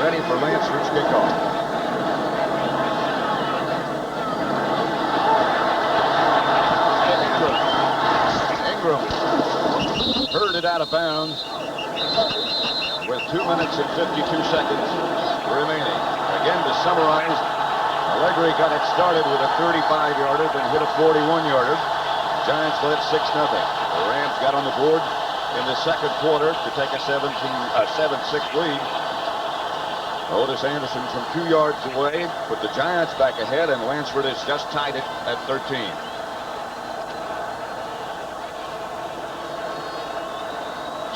Ready for Lansford's kickoff. of bounds with 2 minutes and 52 seconds remaining. Again, to summarize, Allegri got it started with a 35-yarder, then hit a 41-yarder. Giants led 6-0. The Rams got on the board in the second quarter to take a 7-6 lead. Otis Anderson from 2 yards away put the Giants back ahead, and Lansford has just tied it at 13.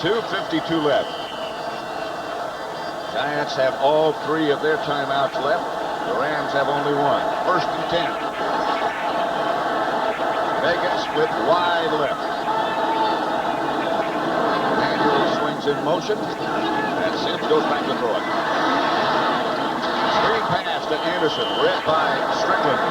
.252 left. Giants have all 3 of their timeouts left. The Rams have only 1. 1st and 10. Vegas split wide left. Manuel swings in motion, and Sims goes back to throw it. Screen pass to Anderson, read by Strickland.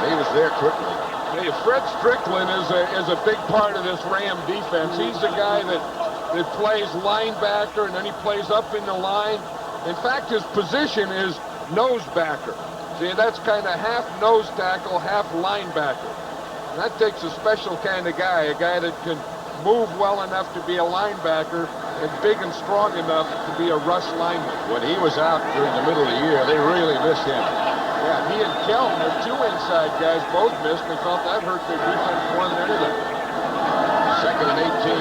He was there quickly. Hey, Fred Strickland is a big part of this Ram defense. He's the guy that plays linebacker, and then he plays up in the line. In fact, his position is nose backer. See, that's kind of half nose tackle, half linebacker. And that takes a special kind of guy, a guy that can move well enough to be a linebacker and big and strong enough to be a rush lineman. When he was out during the middle of the year, they really missed him. Yeah, he and Kelton, the 2 inside guys, both missed. They thought that hurt their defense more than anything. 2nd and 18.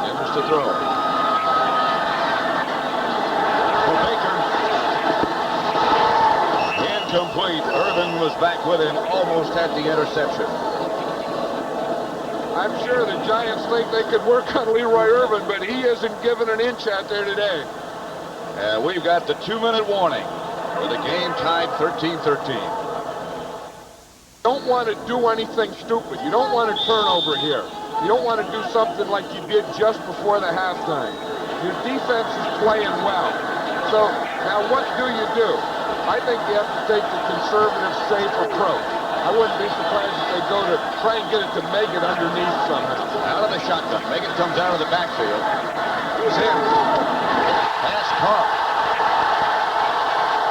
Sims to throw. For Baker. Incomplete. Irvin was back with him, almost had the interception. I'm sure the Giants think they could work on Leroy Irvin, but he isn't given an inch out there today. We've got the 2-minute warning with the game tied 13-13. Don't want to do anything stupid. You don't want a turnover here. You don't want to do something like you did just before the halftime. Your defense is playing well. So now what do? I think you have to take the conservative, safe approach. I wouldn't be surprised if they go to try and get it to Meggett underneath somehow. Out of the shotgun. Meggett comes out of the backfield. He's in. Pass caught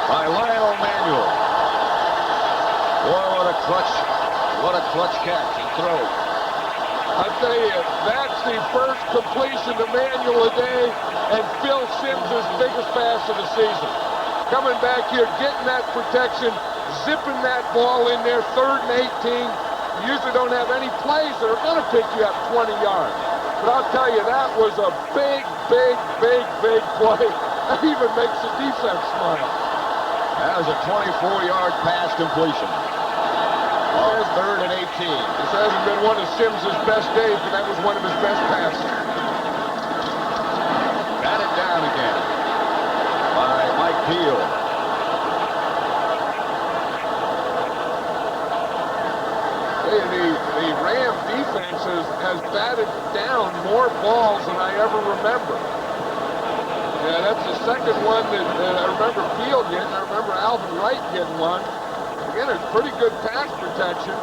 by Lionel Manuel. Boy, what a clutch catch and throw. I tell you, that's the first completion to Manuel today, and Phil Sims' biggest pass of the season. Coming back here, getting that protection, zipping that ball in there, 3rd and 18. You usually don't have any plays that are going to pick you up 20 yards. But I'll tell you, that was a big play. That even makes the defense smile. That was a 24-yard pass completion. 3rd and 18. This hasn't been one of Sims' best days, but that was one of his best passes. Got it down again by Mike Peel. The Ram defense has batted down more balls than I ever remember. Yeah, that's the second one that I remember Peel getting. I remember Alvin Wright getting one. Again, it's pretty good pass protection.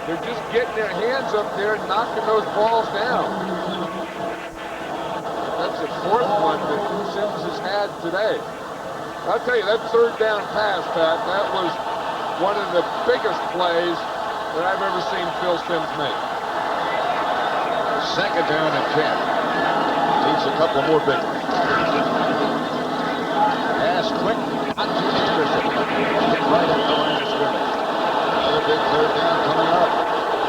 They're just getting their hands up there and knocking those balls down. That's the 4th one that Sims has had today. I'll tell you, that 3rd down pass, Pat, that was one of the biggest plays that I've ever seen Phil Sims make. 2nd down and 10. Needs a couple more big ones. Pass quick, not to Anderson. Hit right at the line of scrimmage. Another big 3rd down coming up.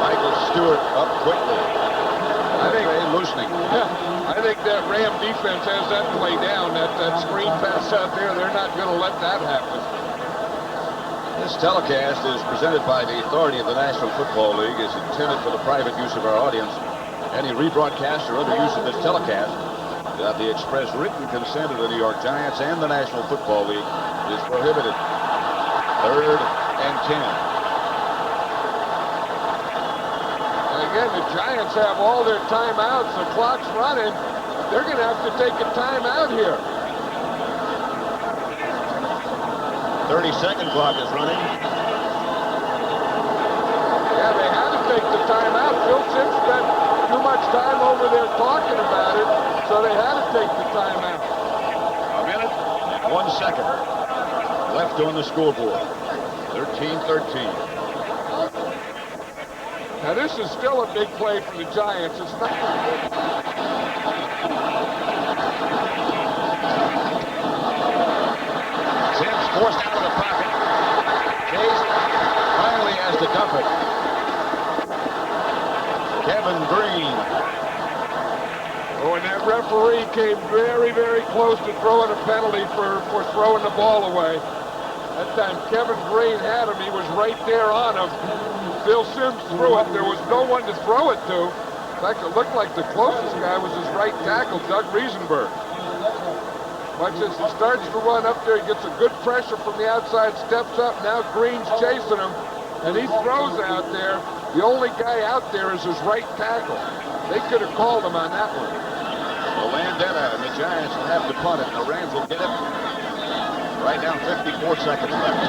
Michael Stewart up quickly. I think they're loosening. Yeah, I think that Ram defense has that play down. That screen pass out there, they're not going to let that happen. This telecast is presented by the authority of the National Football League. Is intended for the private use of our audience. Any rebroadcast or other use of this telecast without the express written consent of the New York Giants and the National Football League is prohibited. 3rd and 10. Again, the Giants have all their timeouts. The clock's running. They're going to have to take a timeout here. 30-second clock is running. Yeah, they had to take the timeout. Phil Sims spent too much time over there talking about it, so they had to take the timeout. A minute and 1 second left on the scoreboard. 13-13. Now, this is still a big play for the Giants. It's not. forced out of the pocket. Chase finally has to dump it. Kevin Green. Oh, and that referee came very, very close to throwing a penalty for throwing the ball away. That time Kevin Green had him. He was right there on him. Phil Simms threw it. There was no one to throw it to. In fact, it looked like the closest guy was his right tackle, Doug Riesenberg. Watch this. He starts to run up there. He gets a good pressure from the outside, steps up. Now Green's chasing him, and he throws out there. The only guy out there is his right tackle. They could have called him on that one. Well, Landeta and the Giants will have to punt it. The Rams will get it. Right now, 54 seconds left.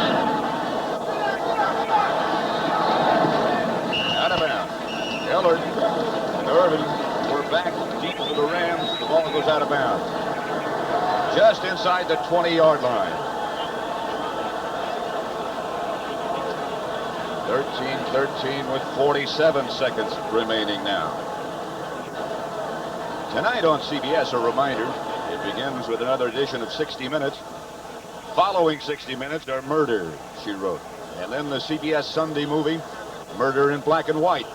Out of bounds. Ellard and Irvin were back deep for the Rams. The ball goes out of bounds. Just inside the 20-yard line. 13-13 with 47 seconds remaining now. Tonight on CBS, a reminder, it begins with another edition of 60 Minutes. Following 60 Minutes are Murder, She Wrote. And then the CBS Sunday movie, Murder in Black and White.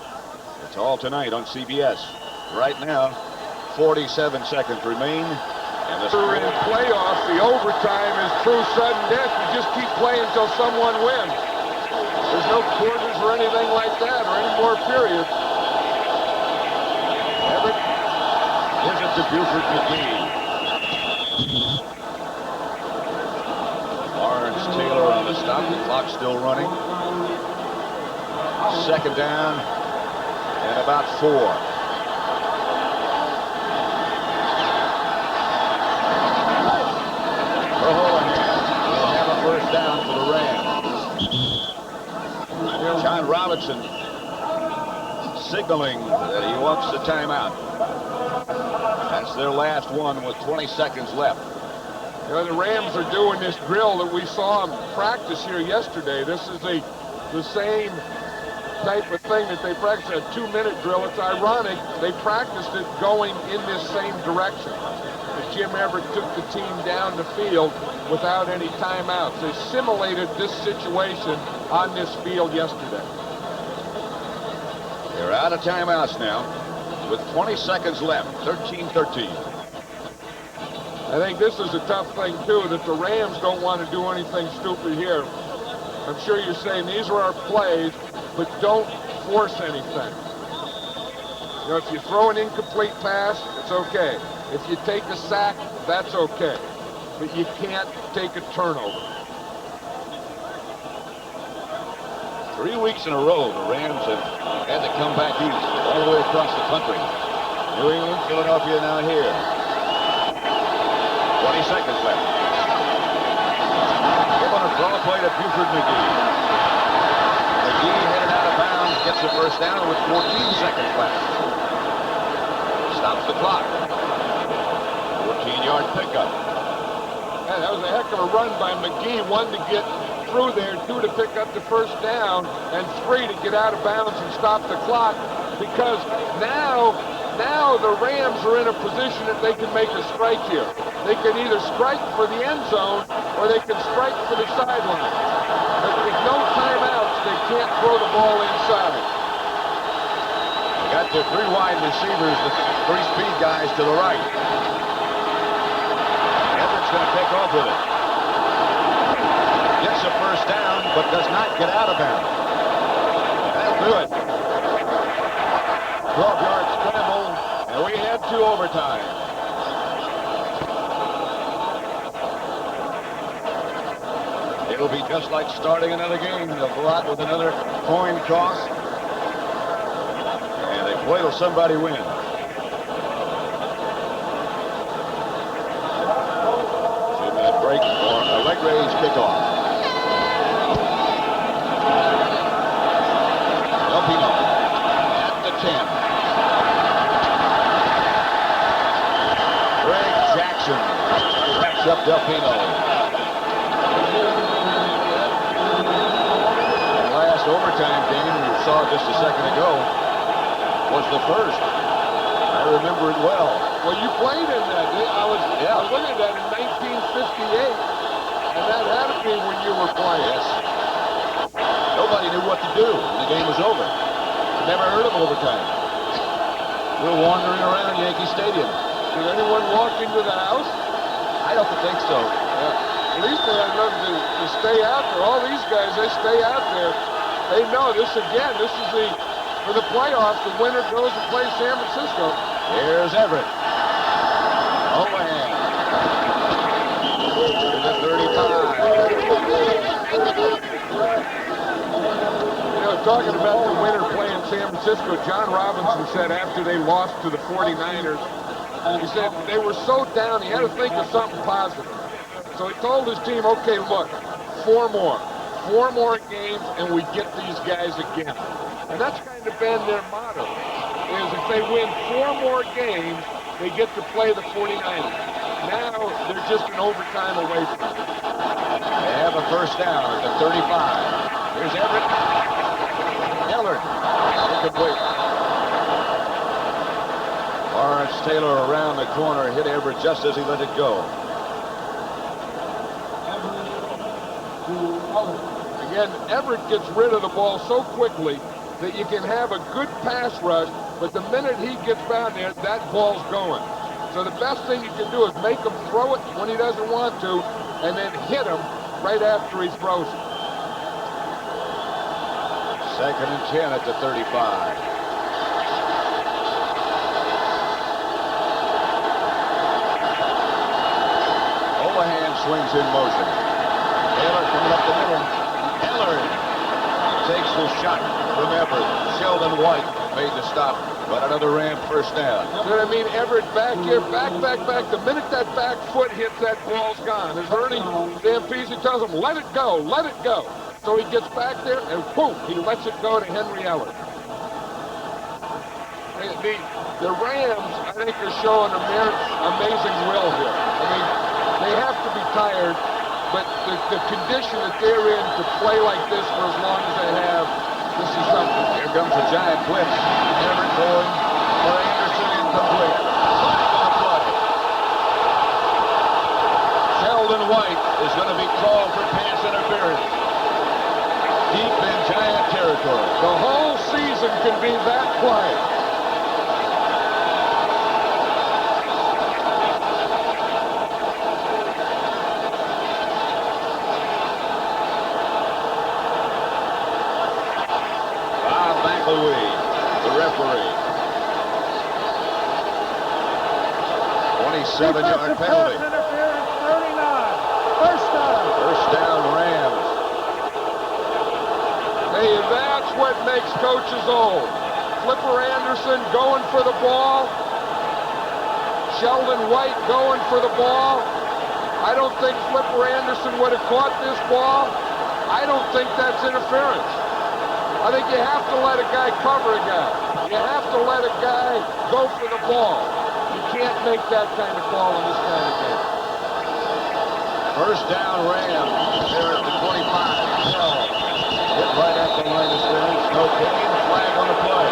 It's all tonight on CBS. Right now, 47 seconds remain. And the in playoffs, the overtime is true sudden death. You just keep playing until someone wins. There's no quarters or anything like that, or any more periods. Everett gives it to Buford McGee. Lawrence Taylor on the stop. The clock's still running. Second down and about 4. We'll have a first down for the Rams. John Robinson signaling that he wants the timeout. That's their last one with 20 seconds left. You know, the Rams are doing this drill that we saw them practice here yesterday. This is the same type of thing that they practice, a 2-minute drill. It's ironic they practiced it going in this same direction. But Jim Everett took the team down the field without any timeouts. They simulated this situation on this field yesterday. They're out of timeouts now with 20 seconds left, 13-13. I think this is a tough thing, too, that the Rams don't want to do anything stupid here. I'm sure you're saying these are our plays, but don't force anything. You know, if you throw an incomplete pass, it's okay. If you take a sack, that's okay. But you can't take a turnover. 3 weeks in a row, the Rams have had to come back east, all the way across the country. New England, Philadelphia now here. 20 seconds left. Giving a draw play to Buford McGee. McGee headed out of bounds, gets the first down with 14 seconds left. Stops the clock. 14-yard pickup. Man, that was a heck of a run by McGee. 1 to get through there, 2 to pick up the first down, and 3 to get out of bounds and stop the clock. Because now the Rams are in a position that they can make a strike here. They can either strike for the end zone or they can strike for the sideline. But with no timeouts, they can't throw the ball inside. They got their 3 wide receivers, the 3 speed guys to the right. Everett's going to take off with it. Gets a first down, but does not get out of bounds. That'll do it. 12-yard scramble, and we head to overtime. It'll be just like starting another game. They'll go out with another coin toss, and they play till somebody wins. 2-minute break for a leg raise kickoff. Delpino at the 10. Greg Jackson backs up Delpino. The last overtime game we saw just a second ago was the first. I remember it well. Well, you played in that. I was looking at that in 1958. And that had to be when you were playing. Yes. Nobody knew what to do when the game was over. Never heard of overtime. We're wandering around Yankee Stadium. Did anyone walk into the house? I don't think so. Yeah. At least they had enough to stay out there. All these guys, they stay out there. They know this again. This is for the playoffs. The winner goes to play San Francisco. Here's Everett. Overhand. To the 35. You know, talking about the winner playing San Francisco, John Robinson said after they lost to the 49ers, he said they were so down, he had to think of something positive. So he told his team, okay, look, 4 more games, and we get these guys again. And that's kind of been their motto, is if they win 4 more games, they get to play the 49ers. Now they're just an overtime away from it. They have a first down at the 35. Here's Everett. Ellard. Incomplete. Lawrence Taylor around the corner, hit Everett just as he let it go. Again, Everett gets rid of the ball so quickly that you can have a good pass rush, but the minute he gets down there, that ball's going. So the best thing you can do is make him throw it when he doesn't want to, and then hit him right after he throws it. 2nd and 10 at the 35. Overhand swings in motion. Taylor coming up the middle. Ellard takes the shot from Everett. Sheldon White made the stop. But another Ram first down. You know what I mean? Everett back here, back. The minute that back foot hits, that ball's gone. As Ernie Zampese tells him, let it go. So he gets back there, and boom, he lets it go to Henry Ellard. The Rams, I think, are showing amazing will here. I mean, they have to be tired, but the condition that they're in to play like this for as long as they have, this is something. Here comes a giant blitz. Everett going for Anderson, incomplete. Flag on the play. Sheldon White is going to be called for pass interference. Deep in Giant territory. The whole season can be that play. The referee. 27-yard penalty. Interference, 39. First down, Rams. Hey, that's what makes coaches old. Flipper Anderson going for the ball. Sheldon White going for the ball. I don't think Flipper Anderson would have caught this ball. I don't think that's interference. I think you have to let a guy cover a guy. You have to let a guy go for the ball. You can't make that kind of call in this kind of game. First down, Rams. They're at the 25. Hit right at the line of scrimmage. No gain. Flag on the play.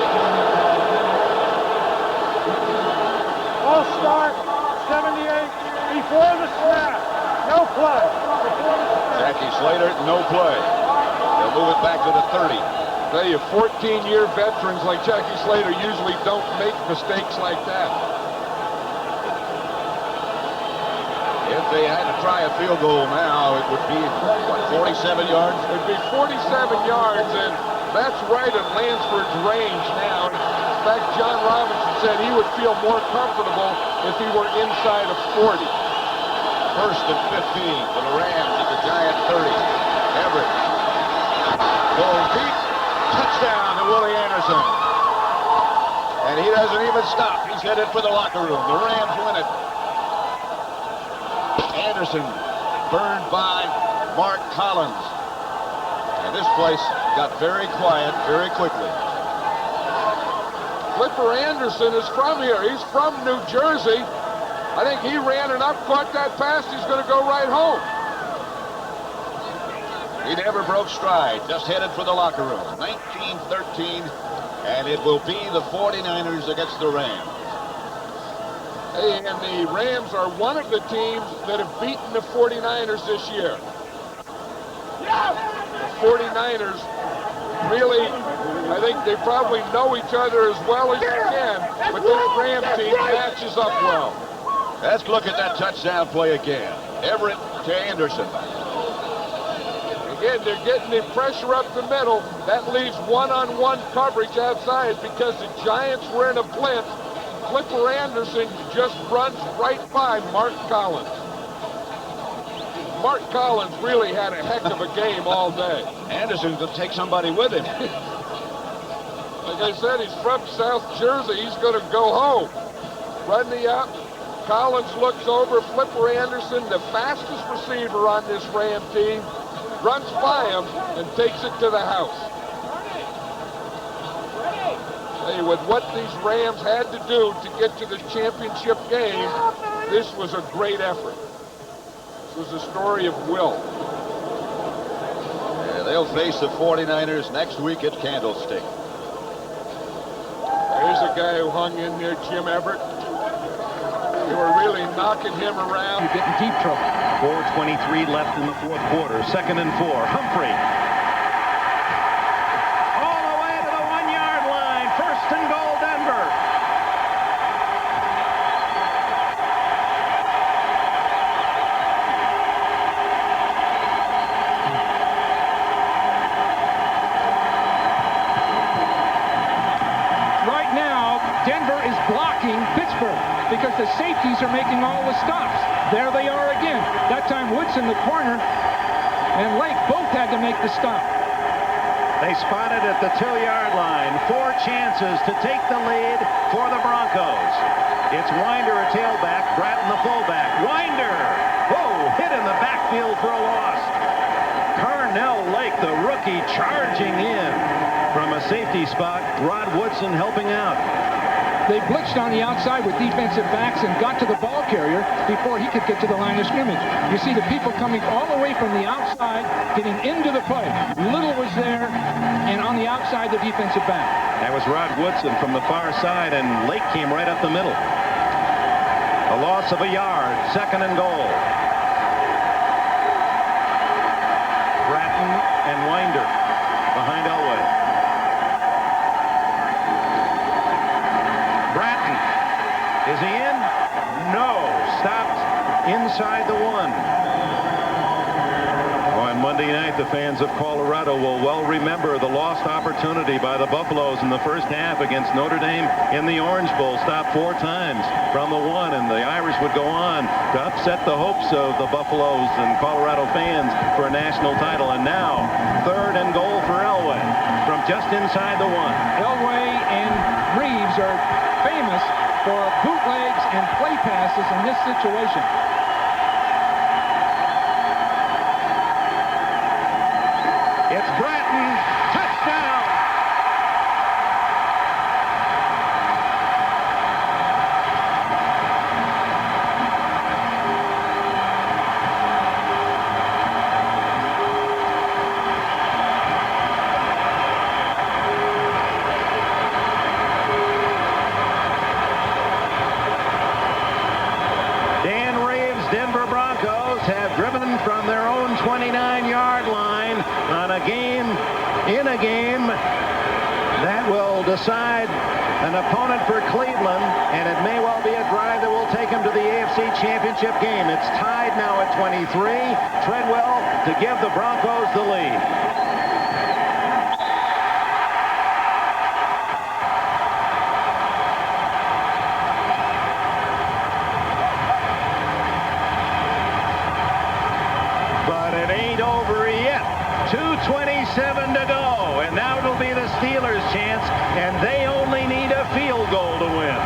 All start, 78, before the snap. No play. Before the snap. Jackie Slater, no play. They'll move it back to the 30. I tell you, 14-year veterans like Jackie Slater usually don't make mistakes like that. If they had to try a field goal now, it would be, what, 47 yards? It'd be 47 yards, and that's right at Lansford's range now. In fact, John Robinson said he would feel more comfortable if he were inside of 40. First and 15 for the Rams at the Giant 30. Everett going deep. Touchdown to Willie Anderson. And he doesn't even stop. He's headed for the locker room. The Rams win it. Anderson burned by Mark Collins. And this place got very quiet very quickly. Flipper Anderson is from here. He's from New Jersey. I think he ran it up, caught that pass. He's going to go right home. He never broke stride, just headed for the locker room. 19-13, and it will be the 49ers against the Rams. Hey, and the Rams are one of the teams that have beaten the 49ers this year. 49ers really, I think they probably know each other as well as you can, but this Ram team matches up well. Let's look at that touchdown play again. Everett to Anderson. Again, they're getting the pressure up the middle. That leaves one-on-one coverage outside because the Giants were in a blitz. Flipper Anderson just runs right by Mark Collins. Mark Collins really had a heck of a game all day. Anderson could take somebody with him. Like I said, he's from South Jersey. He's going to go home. Run the up. Collins looks over. Flipper Anderson, the fastest receiver on this Ram team, runs by him and takes it to the house. Hey, with what these Rams had to do to get to the championship game, this was a great effort. This was a story of will. Yeah, they'll face the 49ers next week at Candlestick. There's a guy who hung in there, Jim Everett. They were really knocking him around. You get in deep trouble. 4:23 left in the fourth quarter. 2nd and 4. Humphrey. All the way to the 1-yard line. 1st and goal, Denver. Right now, Denver is blocking Pittsburgh because the safeties are making all the stops. There they are again. That time Woods in the corner and Lake both had to make the stop. They spotted at the 2-yard line. 4 chances to take the lead for the Broncos. It's Winder, a tailback, Bratton, the fullback. Winder! Whoa, hit in the backfield for a loss. Carnell Lake, the rookie, charging in from a safety spot. Rod Woodson helping out. They blitzed on the outside with defensive backs and got to the ball carrier before he could get to the line of scrimmage. You see the people coming all the way from the outside, getting into the play. Little was there, and on the outside, the defensive back. That was Rod Woodson from the far side, and Lake came right up the middle. A loss of a yard. 2nd and goal. Bratton and Winder behind Elway. Bratton. Is he in? No. Stopped inside the 1. On Monday night, the fans of Colorado will well remember the lost opportunity by the Buffaloes in the first half against Notre Dame in the Orange Bowl. Stopped 4 times from the 1, and the Irish would go on to upset the hopes of the Buffaloes and Colorado fans for a national title. And now, 3rd and goal for Elway from just inside the 1. Elway and Reeves are famous for bootlegs and play passes in this situation. It's Bratton. Touchdown! Dan Reeves, Denver Broncos have driven from their own 29-yard line on a game, in a game that will decide an opponent for Cleveland, and it may well be a drive that will take them to the AFC Championship game. It's tied now at 23. Treadwell to give the Broncos the lead. But it ain't over yet. 2:27 to go, and now it'll be the Steelers' chance, and they only need a field goal to win.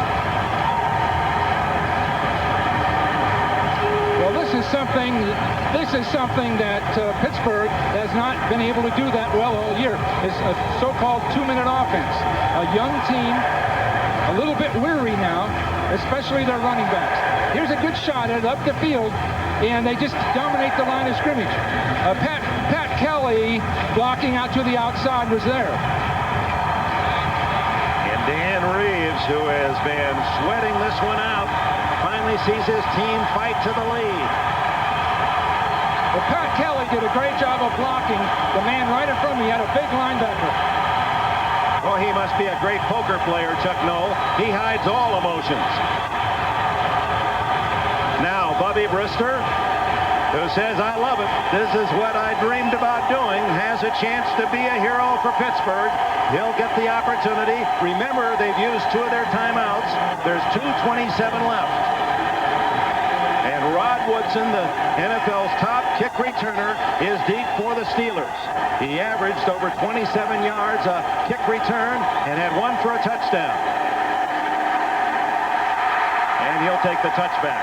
Well, this is something that Pittsburgh has not been able to do that well all year. It's a so-called 2-minute offense. A young team, a little bit weary now, especially their running backs. Here's a good shot at it up the field, and they just dominate the line of scrimmage. Pat Kelly blocking out to the outside was there. And Dan Reeves, who has been sweating this one out, finally sees his team fight to the lead. Well, Pat Kelly did a great job of blocking the man right big linebacker. Oh, he must be a great poker player, Chuck Noll. He hides all emotions. Now, Bubby Brister, who says, I love it. This is what I dreamed about doing, has a chance to be a hero for Pittsburgh. He'll get the opportunity. Remember, they've used 2 of their timeouts. There's 2:27 left. And Rod Woodson, the NFL's top kick returner, is deep for the Steelers. He averaged over 27 yards a kick return and had 1 for a touchdown. And he'll take the touchback.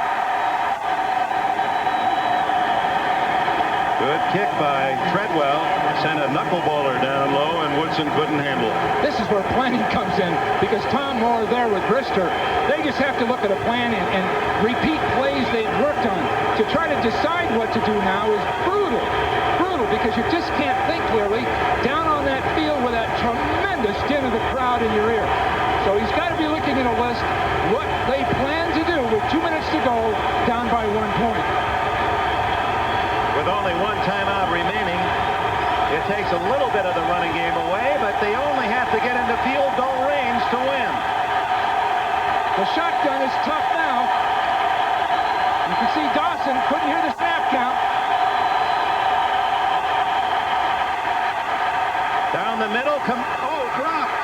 Good kick by Treadwell. Sent a knuckleballer down low, and Woodson couldn't handle it. This is where planning comes in, because Tom Moore there with Brister, they just have to look at a plan and repeat plays they've worked on. To try to decide what to do now is brutal, because you just can't think clearly down on that field with that tremendous din of the crowd in your ear. So he's got to be looking at a list, what they plan to do with 2 minutes to go, down by 1 point. With only 1 timeout remaining, it takes a little bit of the running game away, but they only have to get into field goal range to win. The shotgun is tough now. You can see Dawson couldn't hear the snap count. Down the middle, dropped.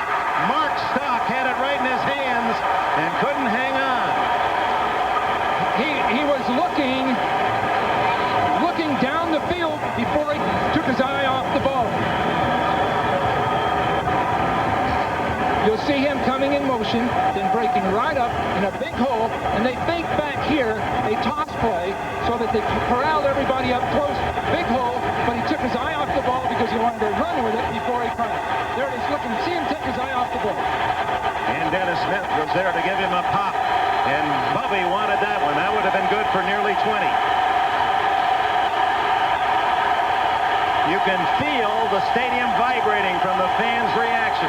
Mark Stock had it right in his hands and couldn't hang on. He was looking down the field before he took his eye off the ball. You'll see him coming in motion, then breaking right up in a big hole, and they fake back here a toss play so that they corralled everybody up close. Big hole, but he took his eye off the ball because he wanted to run with it before he caught it. There it is, looking, see him take his eye off the ball. And Dennis Smith was there to give him a pop, and Bubby wanted that one. That would have been good for nearly 20. You can feel the stadium vibrating from the fans' reaction.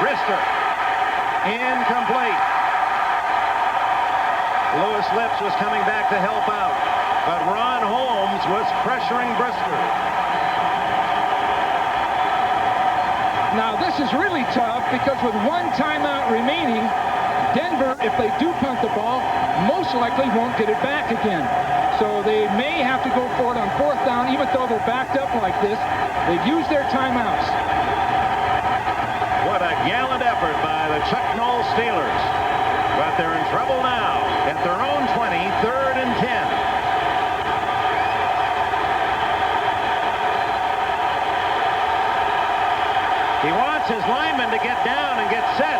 Brister, incomplete. Lewis Lips was coming back to help out, but Ron Holmes was pressuring Brister. Now this is really tough because with 1 timeout remaining, Denver, if they do punt the ball, most likely won't get it back again. So they may have to go for it on 4th down, even though they're backed up like this. They've used their timeouts. What a gallant effort by the Chuck Noll Steelers. But they're in trouble now at their own 20, 3rd and 10. He wants his lineman to get down and get set.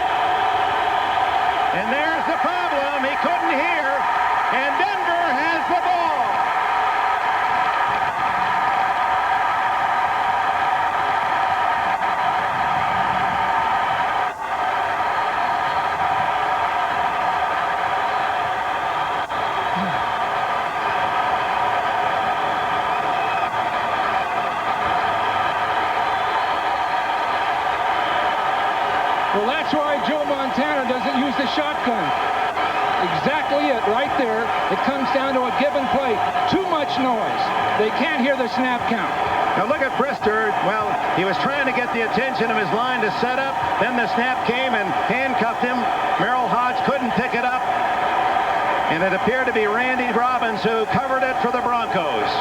And there's the problem. He couldn't hear. And Denver has the ball. Well, that's why Joe Montana doesn't use the shotgun. Exactly it, right there. It comes down to a given play. Too much noise. They can't hear the snap count. Now look at Brister. Well, he was trying to get the attention of his line to set up. Then the snap came and handcuffed him. Merrill Hodge couldn't pick it up. And it appeared to be Randy Robbins who covered it for the Broncos.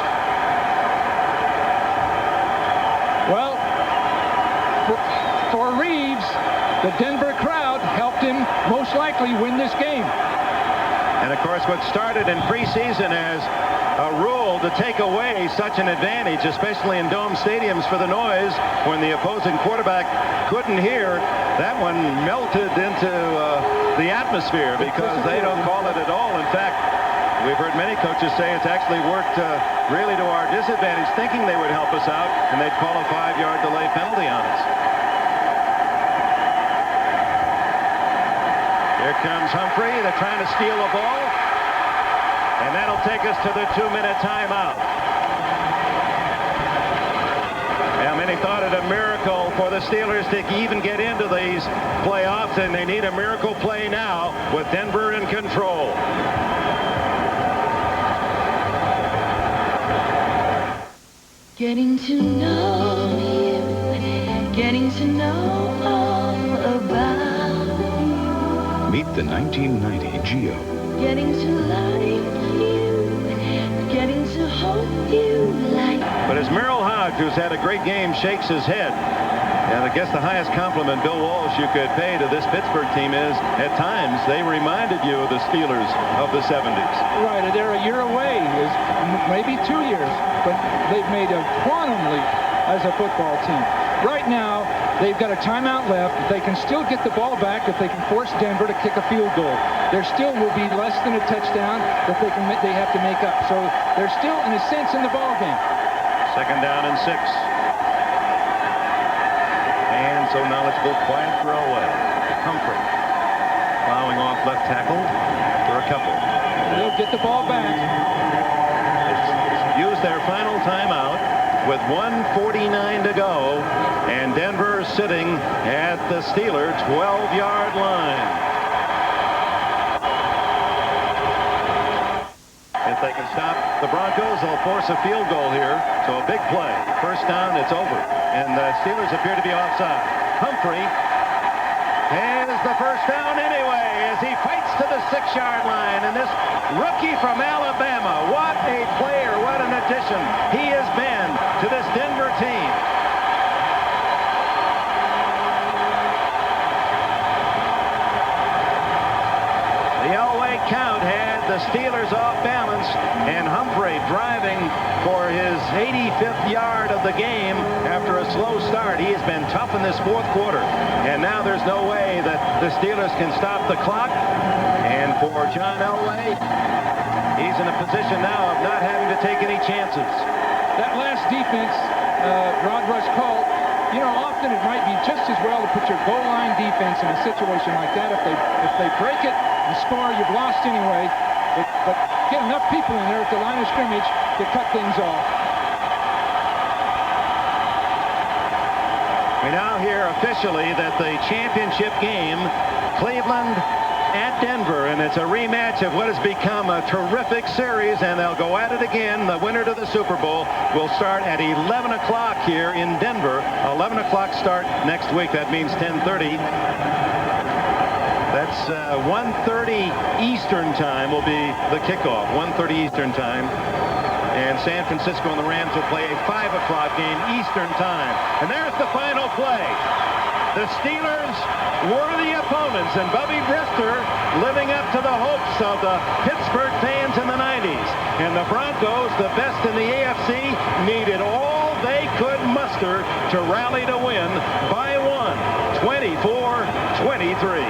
Well, for Reeves, the Denver crowd helped him most likely win this game. And of course, what started in preseason as a rule to take away such an advantage, especially in dome stadiums for the noise, when the opposing quarterback couldn't hear, that one melted into the atmosphere because they don't call it at all. In fact, we've heard many coaches say it's actually worked really to our disadvantage, thinking they would help us out, and they'd call a 5-yard delay penalty on us. Here comes Humphrey. They're trying to steal the ball. And that'll take us to the 2-minute timeout. Now, many thought it a miracle for the Steelers to even get into these playoffs, and they need a miracle play now with Denver in control. Getting to know you, getting to know all about you. Meet the 1990 Geo. Getting to like you, getting to hope you like. But as Merrill Hodge, who's had a great game, shakes his head, and I guess the highest compliment, Bill Walsh, you could pay to this Pittsburgh team is, at times, they reminded you of the Steelers of the 70s. Right, they're a year away, maybe 2 years, but they've made a quantum leap as a football team. Right now, they've got a timeout left. They can still get the ball back if they can force Denver to kick a field goal. There still will be less than a touchdown that they have to make up. So they're still, in a sense, in the ball game. 2nd down and 6. And so knowledgeable, quiet throw away. Humphrey plowing off left tackle for a couple. They'll get the ball back. Use their final timeout with 1:49 to go, and Denver sitting at the Steeler 12-yard line. If they can stop the Broncos, they'll force a field goal here. So a big play. 1st down, it's over. And the Steelers appear to be offside. Humphrey has the 1st down anyway as he fights to the 6-yard line. And this rookie from Alabama, what a player, what an addition he has been to this Denver team. The Elway count had the Steelers off balance, and Humphrey driving for his 85th yard of the game after a slow start. He has been tough in this 4th quarter, and now there's no way that the Steelers can stop the clock. And for John Elway, he's in a position now of not having to take any chances. That last defense, Rod Rush called, you know, often it might be just as well to put your goal line defense in a situation like that. If they break it and score, you've lost anyway. But get enough people in there at the line of scrimmage to cut things off. We now hear officially that the championship game, Cleveland at Denver, and it's a rematch of what has become a terrific series, and they'll go at it again. The winner to the Super Bowl will start at 11 o'clock here in Denver. 11 o'clock start next week. That means 10:30. That's 1:30 Eastern time will be the kickoff. 1:30 Eastern time. And San Francisco and the Rams will play a 5 o'clock game Eastern time. And there's the final play. The Steelers were the opponents, and Bubby Brister living up to the hopes of the Pittsburgh fans in the 90s. And the Broncos, the best in the AFC, needed all they could muster to rally to win by 1, 24-23.